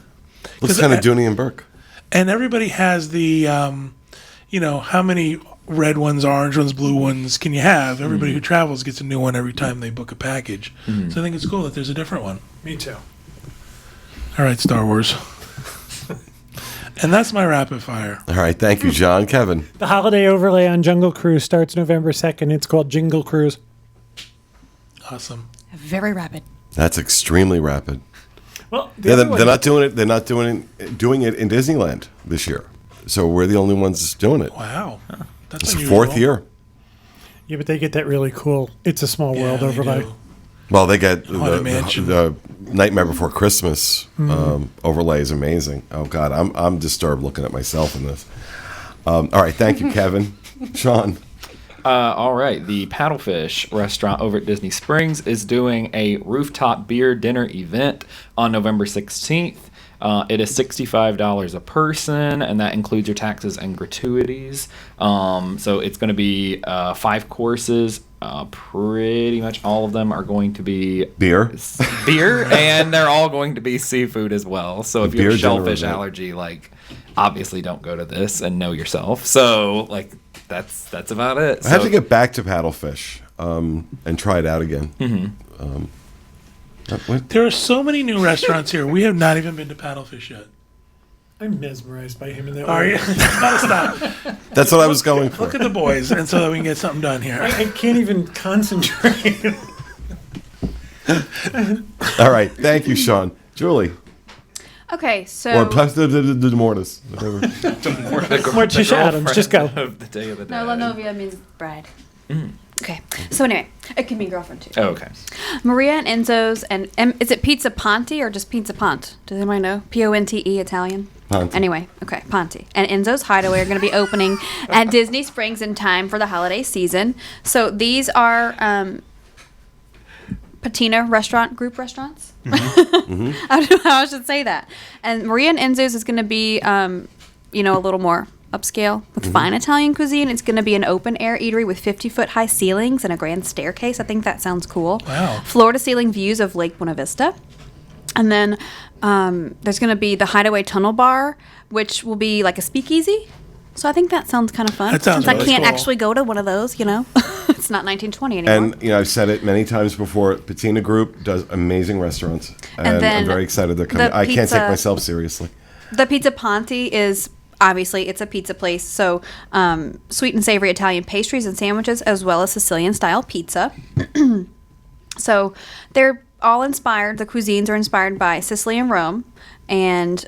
A: Looks kind of Dooney and Burke.
B: And everybody has the, how many red ones, orange ones, blue ones can you have? Everybody who travels gets a new one every time they book a package. So I think it's cool that there's a different one.
D: Me too.
B: All right, Star Wars. And that's my rapid fire.
A: All right, thank you, John. Kevin.
D: The holiday overlay on Jungle Cruise starts November 2nd. It's called Jingle Cruise.
B: Awesome.
C: Very rapid.
A: That's extremely rapid.
D: Well,
A: Yeah, they're not doing it. They're not doing it in Disneyland this year. So we're the only ones doing it.
B: Wow. That's
A: It's the
B: unusual.
A: fourth year.
D: Yeah, but they get that really cool It's a Small
B: Yeah,
D: World
B: they
D: overlay.
B: do.
A: Well, they get
B: Haunted Mansion.
A: the Nightmare Before Christmas overlay is amazing. Oh God, I'm disturbed looking at myself in this. All right, thank you, Kevin. Sean.
G: All right. The Paddlefish restaurant over at Disney Springs is doing a rooftop beer dinner event on November 16th. It is $65 a person, and that includes your taxes and gratuities. So it's going to be 5 courses. Pretty much all of them are going to be
A: Beer.
G: and they're all going to be seafood as well. So if you
A: beer
G: have shellfish
A: dinner event.
G: allergy, obviously don't go to this and know yourself. So that's about it.
A: I have to get back to Paddlefish and try it out again. What?
B: There are so many new restaurants here. We have not even been to Paddlefish yet.
D: I'm mesmerized by him in that
B: Are
D: way.
B: you? Gotta stop.
A: That's what I was going for.
B: Look at the boys, and so that we can get something done here.
D: I can't even concentrate.
A: All right, thank you, Sean. Julie.
C: Okay, so
A: Or Pasta de Mortis. Whatever.
D: Morticia Adams, just go.
G: Of the day of the
C: no,
G: dead.
C: La Novia means bride. Okay. So anyway, it can be girlfriend too.
E: Oh, okay.
C: Maria and Enzo's, and is it Pizza Ponte or just Pizza Ponte? Does anybody know? Ponte Italian?
A: Ponte.
C: Anyway, okay, Ponte. And Enzo's Hideaway are going to be opening at Disney Springs in time for the holiday season. So these are patina group restaurants. I don't know how I should say that. And Maria and Enzo's is going to be, a little more upscale with fine Italian cuisine. It's going to be an open air eatery with 50-foot high ceilings and a grand staircase. I think that sounds cool.
B: Wow.
C: Floor to ceiling views of Lake Buena Vista. And then there's going to be the Hideaway Tunnel Bar, which will be like a speakeasy. So I think that sounds kind of fun.
B: That sounds
C: Since
B: really
C: I can't
B: cool.
C: actually go to one of those, It's not 1920 anymore.
A: And I've said it many times before. Patina Group does amazing restaurants, and
C: then
A: I'm very excited they're coming.
C: the
A: I can't take
C: pizza-
A: myself seriously.
C: The Pizza Ponte is obviously it's a pizza place, so sweet and savory Italian pastries and sandwiches, as well as Sicilian style pizza. So they're all inspired. The cuisines are inspired by Sicily and Rome, and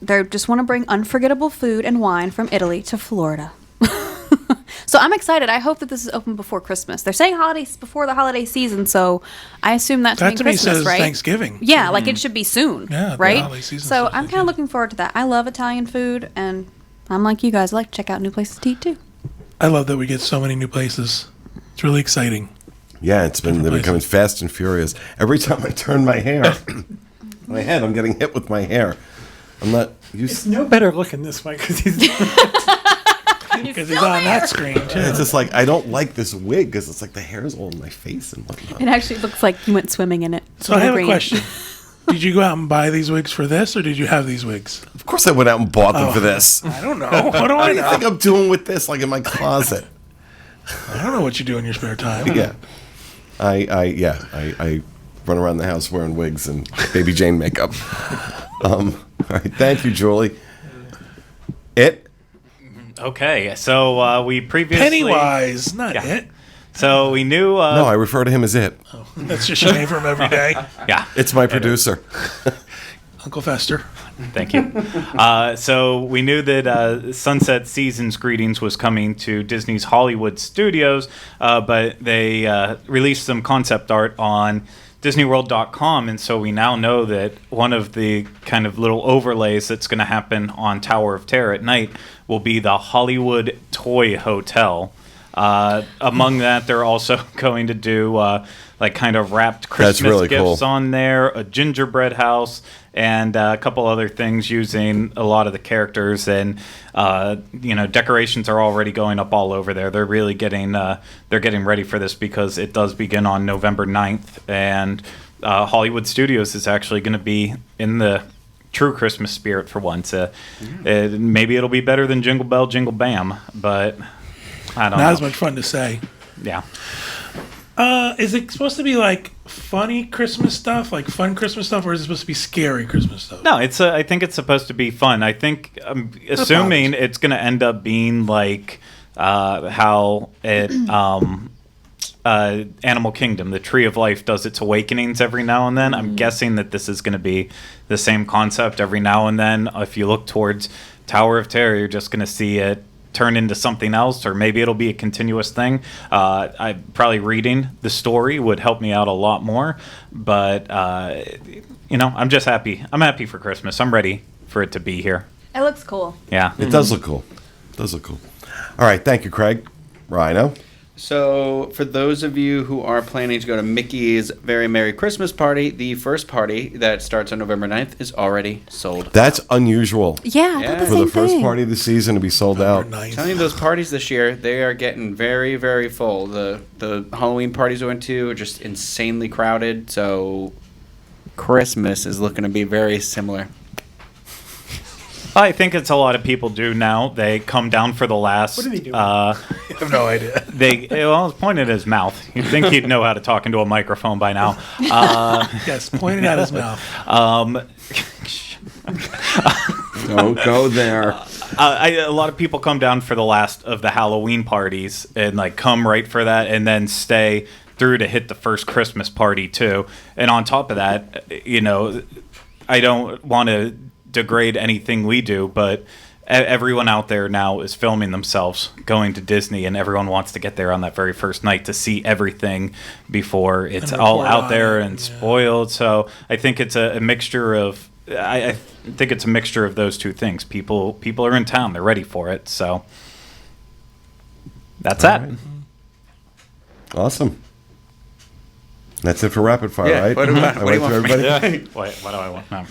C: they just want to bring unforgettable food and wine from Italy to Florida. So I'm excited. I hope that this is open before Christmas. They're saying holidays before the holiday season, so I assume that to
B: That
C: mean
B: to me
C: Christmas,
B: says
C: right?
B: Thanksgiving.
C: Yeah, like it should be soon,
B: Yeah, the
C: right?
B: holiday season's
C: So
B: stuff
C: I'm
B: like
C: kind of
B: that.
C: looking forward to that. I love Italian food, and I'm like you guys. I like to check out new places to eat too.
B: I love that we get so many new places. It's really exciting.
A: Yeah, they're becoming fast and furious. Every time I turn my head, I'm getting hit with my hair. I'm not used.
D: It's no better looking this way because he's.
B: Because he's on that screen, too.
A: It's just like I don't like this wig because it's like the hair's all in my face and whatnot.
C: It actually looks like you went swimming in it.
B: So I have a
C: Green.
B: question. Did you go out and buy these wigs for this, or did you have these wigs?
A: Of course, I went out and bought them for this.
B: I don't know. What do
A: What
B: I
A: do you think
B: know?
A: I'm doing with this? Like in my closet?
B: I don't know what you do in your spare time.
A: Yeah, I run around the house wearing wigs and Baby Jane makeup. All right, thank you, Julie.
F: Okay, so we previously
B: Pennywise, not
F: Yeah.
B: it.
F: So we knew.
A: No, I refer to him as it.
B: That's just your name from every day.
F: Yeah,
A: It's my producer.
B: Uncle Fester.
F: thank you. So we knew that Sunset Seasons Greetings was coming to Disney's Hollywood Studios, but they released some concept art on DisneyWorld.com, and so we now know that one of the kind of little overlays that's going to happen on Tower of Terror at night will be the Hollywood Toy Hotel. Among that, they're also going to do like kind of wrapped Christmas
A: really
F: gifts
A: cool.
F: on there, a gingerbread house, and a couple other things using a lot of the characters. And decorations are already going up all over there. They're really getting ready for this because it does begin on November 9th, and Hollywood Studios is actually going to be in the true Christmas spirit for once. Maybe it'll be better than Jingle Bell, Jingle Bam, but I don't know.
B: Not as much fun to say.
F: Yeah.
B: Is it supposed to be like funny Christmas stuff, like fun Christmas stuff, or is it supposed to be scary Christmas stuff?
F: No, it's. I think it's supposed to be fun. I think, assuming it's going to end up being like how it Animal Kingdom, the Tree of Life, does its awakenings every now and then. I'm guessing that this is going to be the same concept every now and then. If you look towards Tower of Terror, you're just going to see it turn into something else, or maybe it'll be a continuous thing. I probably reading the story would help me out a lot more, but I'm just happy. I'm happy for Christmas. I'm ready for it to be here.
C: It looks cool.
F: Yeah.
A: It does look cool. All right, thank you, Craig. Rhino.
E: So, for those of you who are planning to go to Mickey's Very Merry Christmas Party, the first party that starts on November 9th is already sold.
A: That's unusual.
C: Yeah, I
E: Yeah.
C: thought the
A: For
C: same
A: the first
C: thing.
A: party of the season to be sold out.
B: Nice.
E: I'm telling you, those parties this year, they are getting very, very full. The Halloween parties we went to are just insanely crowded, so Christmas is looking to be very similar.
F: I think it's a lot of people do now. They come down for the last.
D: What are they doing?
B: I have no idea.
F: Well, it's pointed at his mouth. You'd think he'd know how to talk into a microphone by now.
B: Yes, pointing at his mouth.
I: Don't go there.
F: A lot of people come down for the last of the Halloween parties and like come right for that, and then stay through to hit the first Christmas party too. And on top of that, I don't want to degrade anything we do, but everyone out there now is filming themselves going to Disney, and everyone wants to get there on that very first night to see everything before it's
B: And
F: all
B: report
F: out
B: on
F: there
B: it,
F: and
B: yeah.
F: spoiled. So I think it's a mixture of I think it's a mixture of those two things. People are in town, they're ready for it. So that's
A: All
F: that.
A: right. Awesome. That's it for rapid fire,
E: Yeah,
A: right?
E: what do you
A: I
E: want
A: went through
E: from me?
A: everybody.
F: What do I want? No.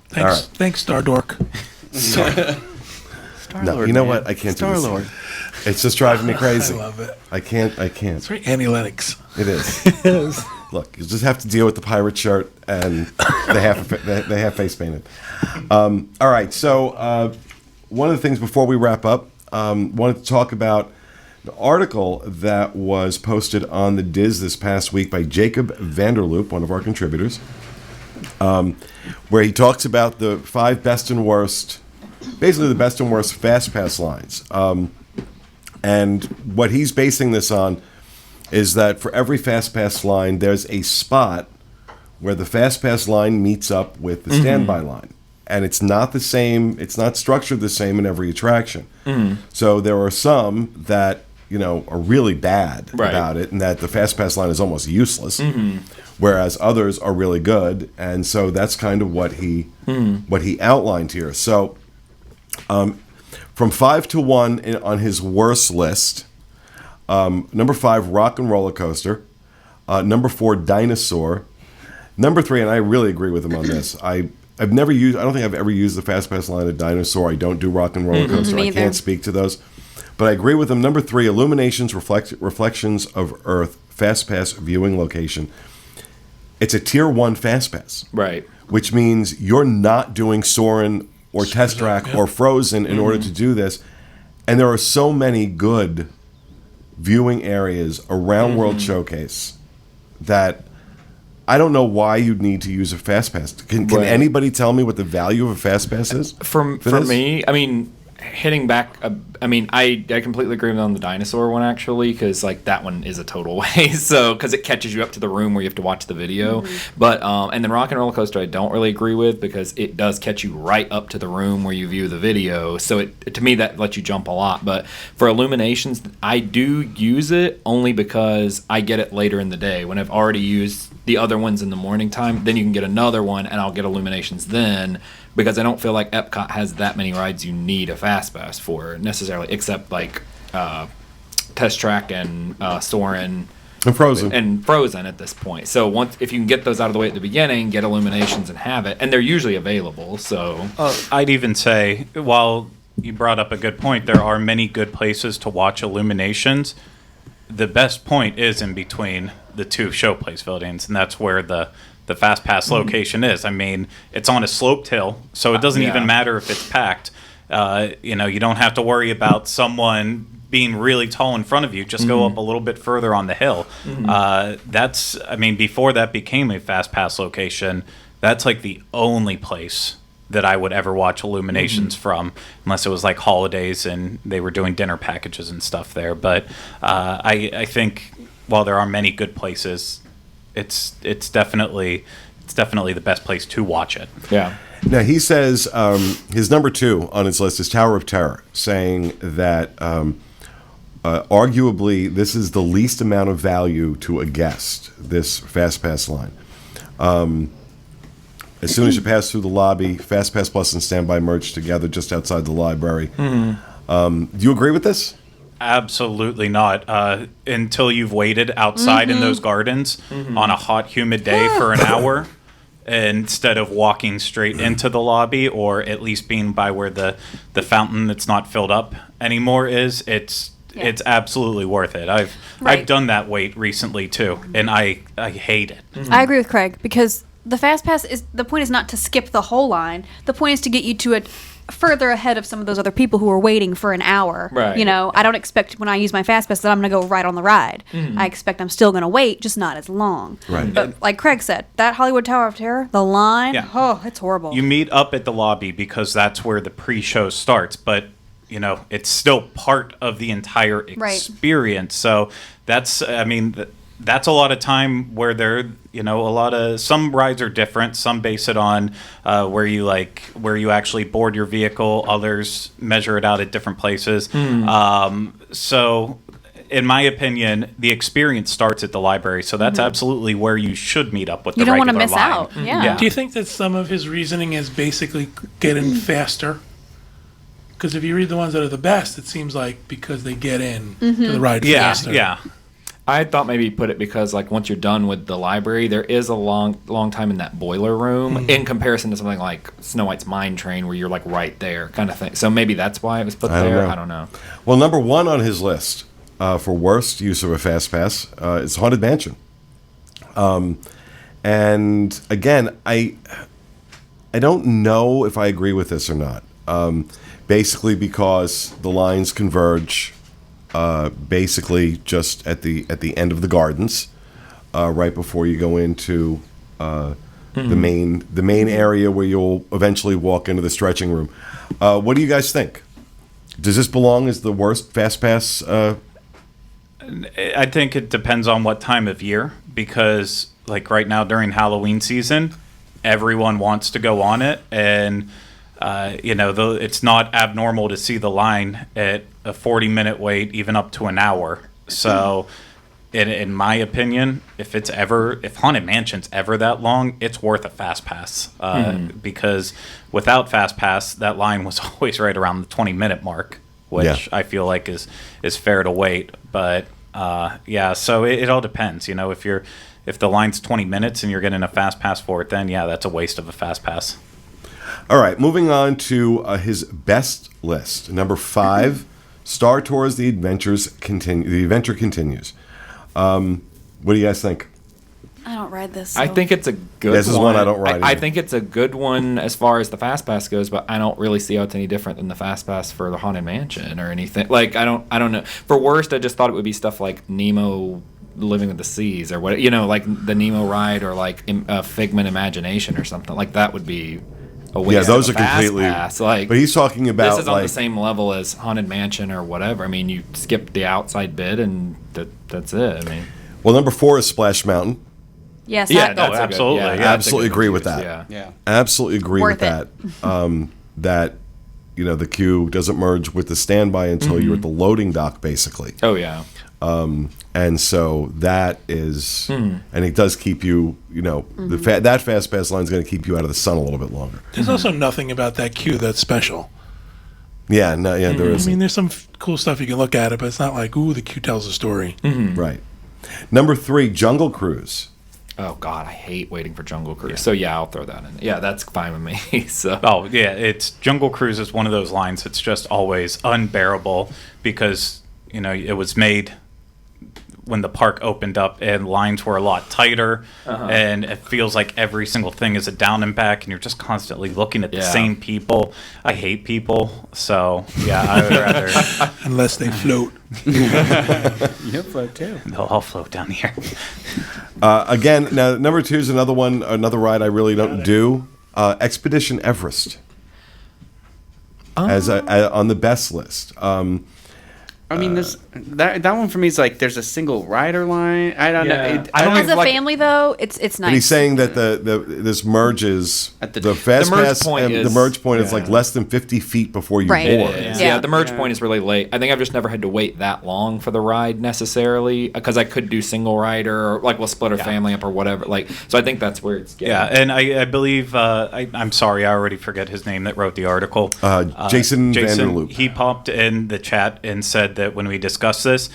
B: Thanks,
A: All right.
B: thanks, Star Dork.
A: No, you know what? I can't do this.
E: Star-Lord.
A: It's just driving me crazy.
B: I love it.
A: I can't.
B: It's very Annie Lennox.
A: It is. Look, you just have to deal with the pirate shirt and they have face painted. All right. So one of the things before we wrap up, wanted to talk about the article that was posted on the Diz this past week by Jacob Vanderloop, one of our contributors, where he talks about the 5 best and worst, basically the best and worst Fastpass lines. And what he's basing this on is that for every Fastpass line, there's a spot where the Fastpass line meets up with the standby line. And it's not the same, it's not structured the same in every attraction. So there are some that, are really bad about it, and that the Fastpass line is almost useless, whereas others are really good. And so that's kind of what he outlined here. So from 5 to 1 on his worst list, number 5, Rock and Roller Coaster. Number 4, Dinosaur. Number 3, and I really agree with him on this. I don't think I've ever used the Fastpass line at Dinosaur. I don't do Rock and Roller Coaster.
C: Me
A: I
C: either.
A: can't speak to those. But I agree with him. Number 3, Illuminations, Reflections of Earth, Fastpass viewing location. It's a Tier 1 Fastpass.
G: Right.
A: Which means you're not doing Soarin' or Test Track or Frozen in order to do this. And there are so many good viewing areas around World Showcase that I don't know why you'd need to use a Fastpass. Can
G: Right.
A: anybody tell me what the value of a Fastpass is?
G: For
A: this?
G: me, I mean, hitting back, I completely agree with on the dinosaur one actually, because like that one is a total waste. So because it catches you up to the room where you have to watch the video. But and then Rock and Roller Coaster I don't really agree with because it does catch you right up to the room where you view the video. So it to me that lets you jump a lot. But for Illuminations, I do use it only because I get it later in the day when I've already used the other ones in the morning time. Then you can get another one and I'll get Illuminations then. Because I don't feel like Epcot has that many rides you need a Fastpass for necessarily, except like Test Track and Soarin'
A: And Frozen.
G: and Frozen at this point. So if you can get those out of the way at the beginning, get Illuminations and have it, and they're usually available. So
F: I'd even say, while you brought up a good point, there are many good places to watch Illuminations. The best point is in between the two showplace buildings, and that's where the Fastpass location is. I mean, it's on a sloped hill, so it doesn't even matter if it's packed. You don't have to worry about someone being really tall in front of you. Just go up a little bit further on the hill. Before that became a Fastpass location, that's like the only place that I would ever watch Illuminations from, unless it was like holidays and they were doing dinner packages and stuff there. But I think while there are many good places, it's definitely the best place to watch it.
G: yeah.
A: Now, he says his number 2 on his list is Tower of Terror, saying that arguably this is the least amount of value to a guest, this Fastpass line. As soon as you pass through the lobby, Fastpass Plus and Standby merge together just outside the library. Do you agree with this?
F: Absolutely not. Until you've waited outside in those gardens on a hot, humid day for an hour, instead of walking straight into the lobby, or at least being by where the fountain that's not filled up anymore is, it's absolutely worth it. I've done that wait recently too, and I hate it.
C: I agree with Craig because the Fastpass the point is not to skip the whole line. The point is to get you to it further ahead of some of those other people who are waiting for an hour.
G: Right.
C: I don't expect when I use my Fastpass that I'm going to go right on the ride. I expect I'm still going to wait, just not as long.
A: Right.
C: But like Craig said, that Hollywood Tower of Terror, the line, it's horrible.
F: You meet up at the lobby because that's where the pre-show starts, but it's still part of the entire experience. So that's, that's a lot of time where some rides are different. Some base it on where you actually board your vehicle. Others measure it out at different places. So in my opinion, the experience starts at the library. So that's absolutely where you should meet up with
C: You
F: the
C: don't want
F: regular
C: to miss
F: line.
C: out. Yeah.
B: Do you think that some of his reasoning is basically getting faster? Because if you read the ones that are the best, it seems like because they get in to the ride faster.
F: Yeah.
G: I thought maybe put it because like once you're done with the library, there is a long time in that boiler room in comparison to something like Snow White's Mine Train where you're like right there kind of thing. So maybe that's why it was put there. I don't know.
A: Well, number 1 on his list for worst use of a fast pass is Haunted Mansion. And again, I don't know if I agree with this or not. Basically because the lines converge basically just at the end of the gardens, right before you go into the main area where you'll eventually walk into the stretching room. What do you guys think? Does this belong as the worst fast pass?
F: I think it depends on what time of year, because like right now during Halloween season, everyone wants to go on it, and it's not abnormal to see the line at a 40-minute wait, even up to an hour. So, in my opinion, if Haunted Mansion's ever that long, it's worth a fast pass. Because without fast pass, that line was always right around the 20-minute mark, which I feel like is fair to wait. But so it all depends. If the line's 20 minutes and you're getting a fast pass for it, then that's a waste of a fast pass.
A: All right, moving on to his best list. Number 5, Star Tours: The Adventure Continues. What do you guys think?
C: I don't ride this.
G: I think it's a good one.
A: This is one I don't ride
G: I
A: either.
G: think it's a good one as far as the Fast Pass goes, but I don't really see how it's any different than the Fast Pass for the Haunted Mansion or anything. Like, I don't know. For worst, I just thought it would be stuff like Nemo Living with the Seas or what, like the Nemo ride or like a Figment Imagination or something. Like, that would be a waste
A: those
G: of
A: are
G: a Fast
A: completely.
G: Pass. Like,
A: but he's talking about
G: this is on the same level as Haunted Mansion or whatever. I mean, you skip the outside bit and that's it. I mean,
A: well, number 4 is Splash Mountain.
C: Yes.
G: yeah,
C: that-
F: absolutely.
G: Good,
F: Yeah,
A: absolutely
G: that's a good
A: agree
G: one
A: with
G: to use,
A: that.
G: Yeah.
A: Absolutely agree
C: Worth
A: with that. That the queue doesn't merge with the standby until you're at the loading dock, basically.
G: Oh yeah.
A: And so that is, and it does keep you, that fast pass line is going to keep you out of the sun a little bit longer.
B: There's also nothing about that queue that's special.
A: Yeah, no, yeah, there
B: I
A: is.
B: mean, there's some cool stuff you can look at it, but it's not like, ooh, the queue tells a story.
A: Right. Number 3, Jungle Cruise.
G: Oh God, I hate waiting for Jungle Cruise. So yeah, I'll throw that in. Yeah, that's fine with me. So
F: it's Jungle Cruise is one of those lines that's just always unbearable because it was made when the park opened up and lines were a lot tighter, and it feels like every single thing is a down and back, and you're just constantly looking at the same people. I hate people, so I would rather
B: Unless they float.
E: You'll float too.
F: they'll all float down here.
A: Again, now number 2 is another ride I really don't do. Expedition Everest. As on the best list.
E: I mean, that one for me is like there's a single rider line. I don't know. I don't
C: As a
E: like,
C: family, though, it's nice.
A: But he's saying that this merges
E: At
A: the fast
G: the merge
A: pass
G: point
A: and the
G: is-
A: merge point is like less than 50 feet before you
C: Right.
A: board.
C: It is.
G: Yeah,
C: Yeah.
G: the merge point is really late. I think I've just never had to wait that long for the ride necessarily because I could do single rider or like we'll split our family up or whatever. Like, so I think that's where it's getting.
F: Yeah, and I believe I'm sorry, I already forget his name that wrote the article.
A: Jason Vanderloop.
F: He popped in the chat and said that when we discussed this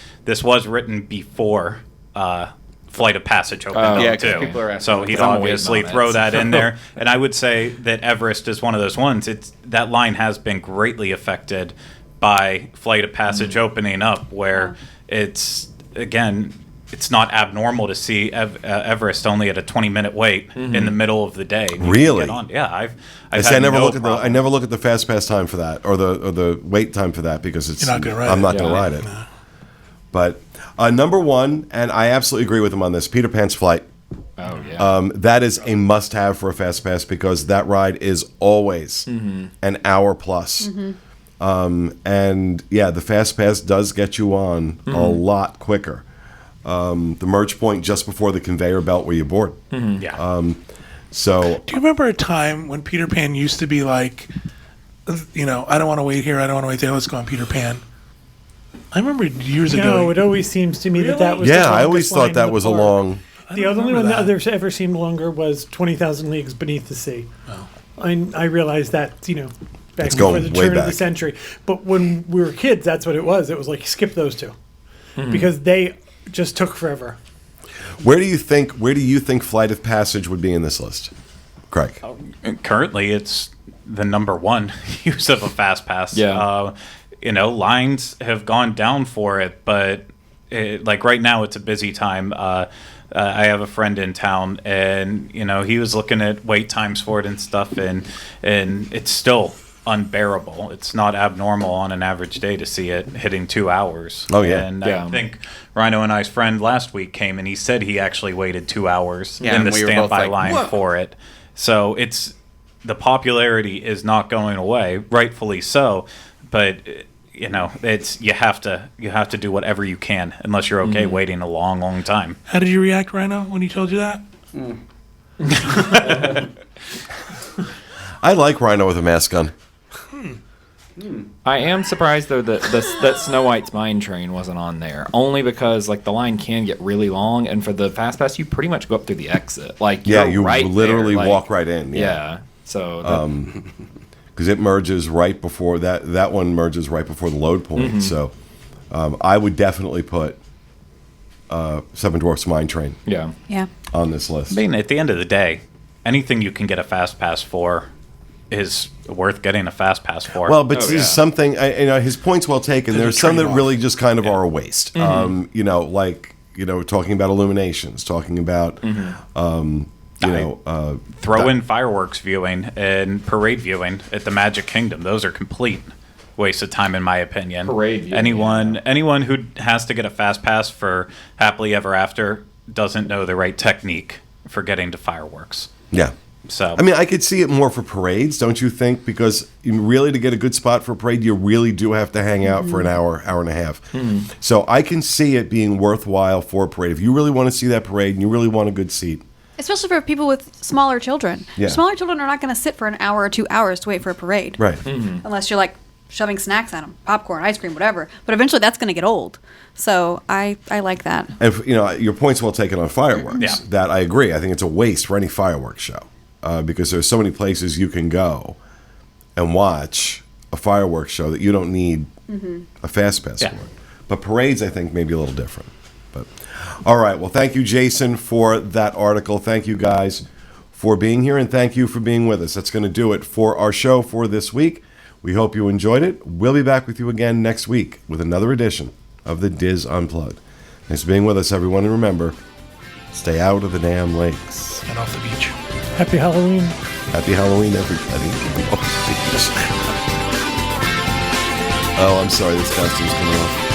F: was written before Flight of Passage opened up
E: yeah, 'cause
F: too.
E: people are asking
F: So
E: about
F: he'd
G: that. I'm
F: obviously
G: waiting on
F: throw
G: it.
F: that in there. And I would say that Everest is one of those ones. That line has been greatly affected by Flight of Passage opening up, where it's not abnormal to see Everest only at a 20-minute wait in the middle of the day. You can
A: Really?
F: get on. Yeah, I've
A: I
F: had
A: never
F: no
A: look at
F: problem.
A: I never look at the fast pass time for that or the wait time for that because it's
B: You're not gonna ride
A: I'm
B: it.
A: not going to
G: Yeah.
A: ride it. But number 1, and I absolutely agree with him on this, Peter Pan's Flight.
G: Oh yeah.
A: That is a must-have for a fast pass because that ride is always an hour plus. And the fast pass does get you on a lot quicker. the merge point just before the conveyor belt where you board.
F: Yeah.
A: So
B: Do you remember a time when Peter Pan used to be like, I don't want to wait here, I don't want to wait there, let's go on Peter Pan? I remember years
D: No,
B: ago.
D: it always seems to me that was.
A: yeah,
D: the
A: I always
D: longest line
A: thought that
D: in
A: was a
D: park.
A: long.
D: The
B: don't
D: only
B: remember
D: one
B: that.
D: that ever seemed longer was 20,000 Leagues Beneath the Sea.
B: Oh.
D: I realized that, back
A: It's
D: before
A: going
D: the
A: way
D: turn of
A: back.
D: the century. But when we were kids, that's what it was. It was like, skip those two. Because they just took forever.
A: Where do you think Flight of Passage would be in this list, Craig?
F: Currently, it's the number one use of a fast pass.
G: Yeah.
F: Lines have gone down for it, but like right now, it's a busy time. I have a friend in town, and he was looking at wait times for it and stuff, and it's still unbearable. It's not abnormal on an average day to see it hitting 2 hours.
A: Oh, yeah.
F: And
G: Yeah.
F: I think Rhino and I's friend last week came and he said he actually waited 2 hours
E: Yeah,
F: in the
E: and we were both
F: standby
E: like,
F: line
E: "Whoa."
F: for it. So the popularity is not going away, rightfully so, but it's you have to do whatever you can unless you're okay waiting a long, long time.
B: How did you react, Rhino, when he told you that?
A: I like Rhino with a mask on.
G: I am surprised though that Snow White's mine train wasn't on there. Only because the line can get really long, and for the fast pass, you pretty much go up through the exit.
A: Yeah,
G: you're
A: you
G: right
A: literally
G: there,
A: walk right in.
G: Yeah. So.
A: Because it merges right before that one merges right before the load point. So I would definitely put Seven Dwarfs Mine Train
G: Yeah.
C: Yeah.
A: on this list.
F: I mean, at the end of the day, anything you can get a fast pass for is worth getting a fast pass for.
A: Well, but
G: Oh,
A: this
G: yeah.
A: is something. His point's well taken. There's some that
B: trade-off.
A: really just kind of are a waste. Talking about illuminations, talking about
F: Throw in fireworks viewing and parade viewing at the Magic Kingdom. Those are complete waste of time, in my opinion.
G: Parade viewing,
F: anyone who has to get a fast pass for Happily Ever After doesn't know the right technique for getting to fireworks.
A: Yeah.
F: So
A: I mean, I could see it more for parades, don't you think? Because really, to get a good spot for a parade, you really do have to hang out for an hour and a half. So I can see it being worthwhile for a parade. If you really want to see that parade and you really want a good seat.
C: Especially for people with smaller children.
A: Yeah.
C: Smaller children are not going to sit for an hour or 2 hours to wait for a parade.
A: Right.
C: Unless you're shoving snacks at them, popcorn, ice cream, whatever. But eventually that's going to get old. So I like that.
A: And your point's well taken on fireworks.
F: Yeah.
A: That I agree. I think it's a waste for any fireworks show because there's so many places you can go and watch a fireworks show that you don't need a fast pass
F: Yeah.
A: for. But parades, I think, may be a little different. But all right. Well, thank you, Jason, for that article. Thank you, guys, for being here, and thank you for being with us. That's going to do it for our show for this week. We hope you enjoyed it. We'll be back with you again next week with another edition of the Diz Unplugged. Thanks for being with us, everyone. And remember, stay out of the damn lakes.
B: And off the beach.
D: Happy Halloween.
A: Happy Halloween, everybody. Oh, I'm sorry. This costume's coming off.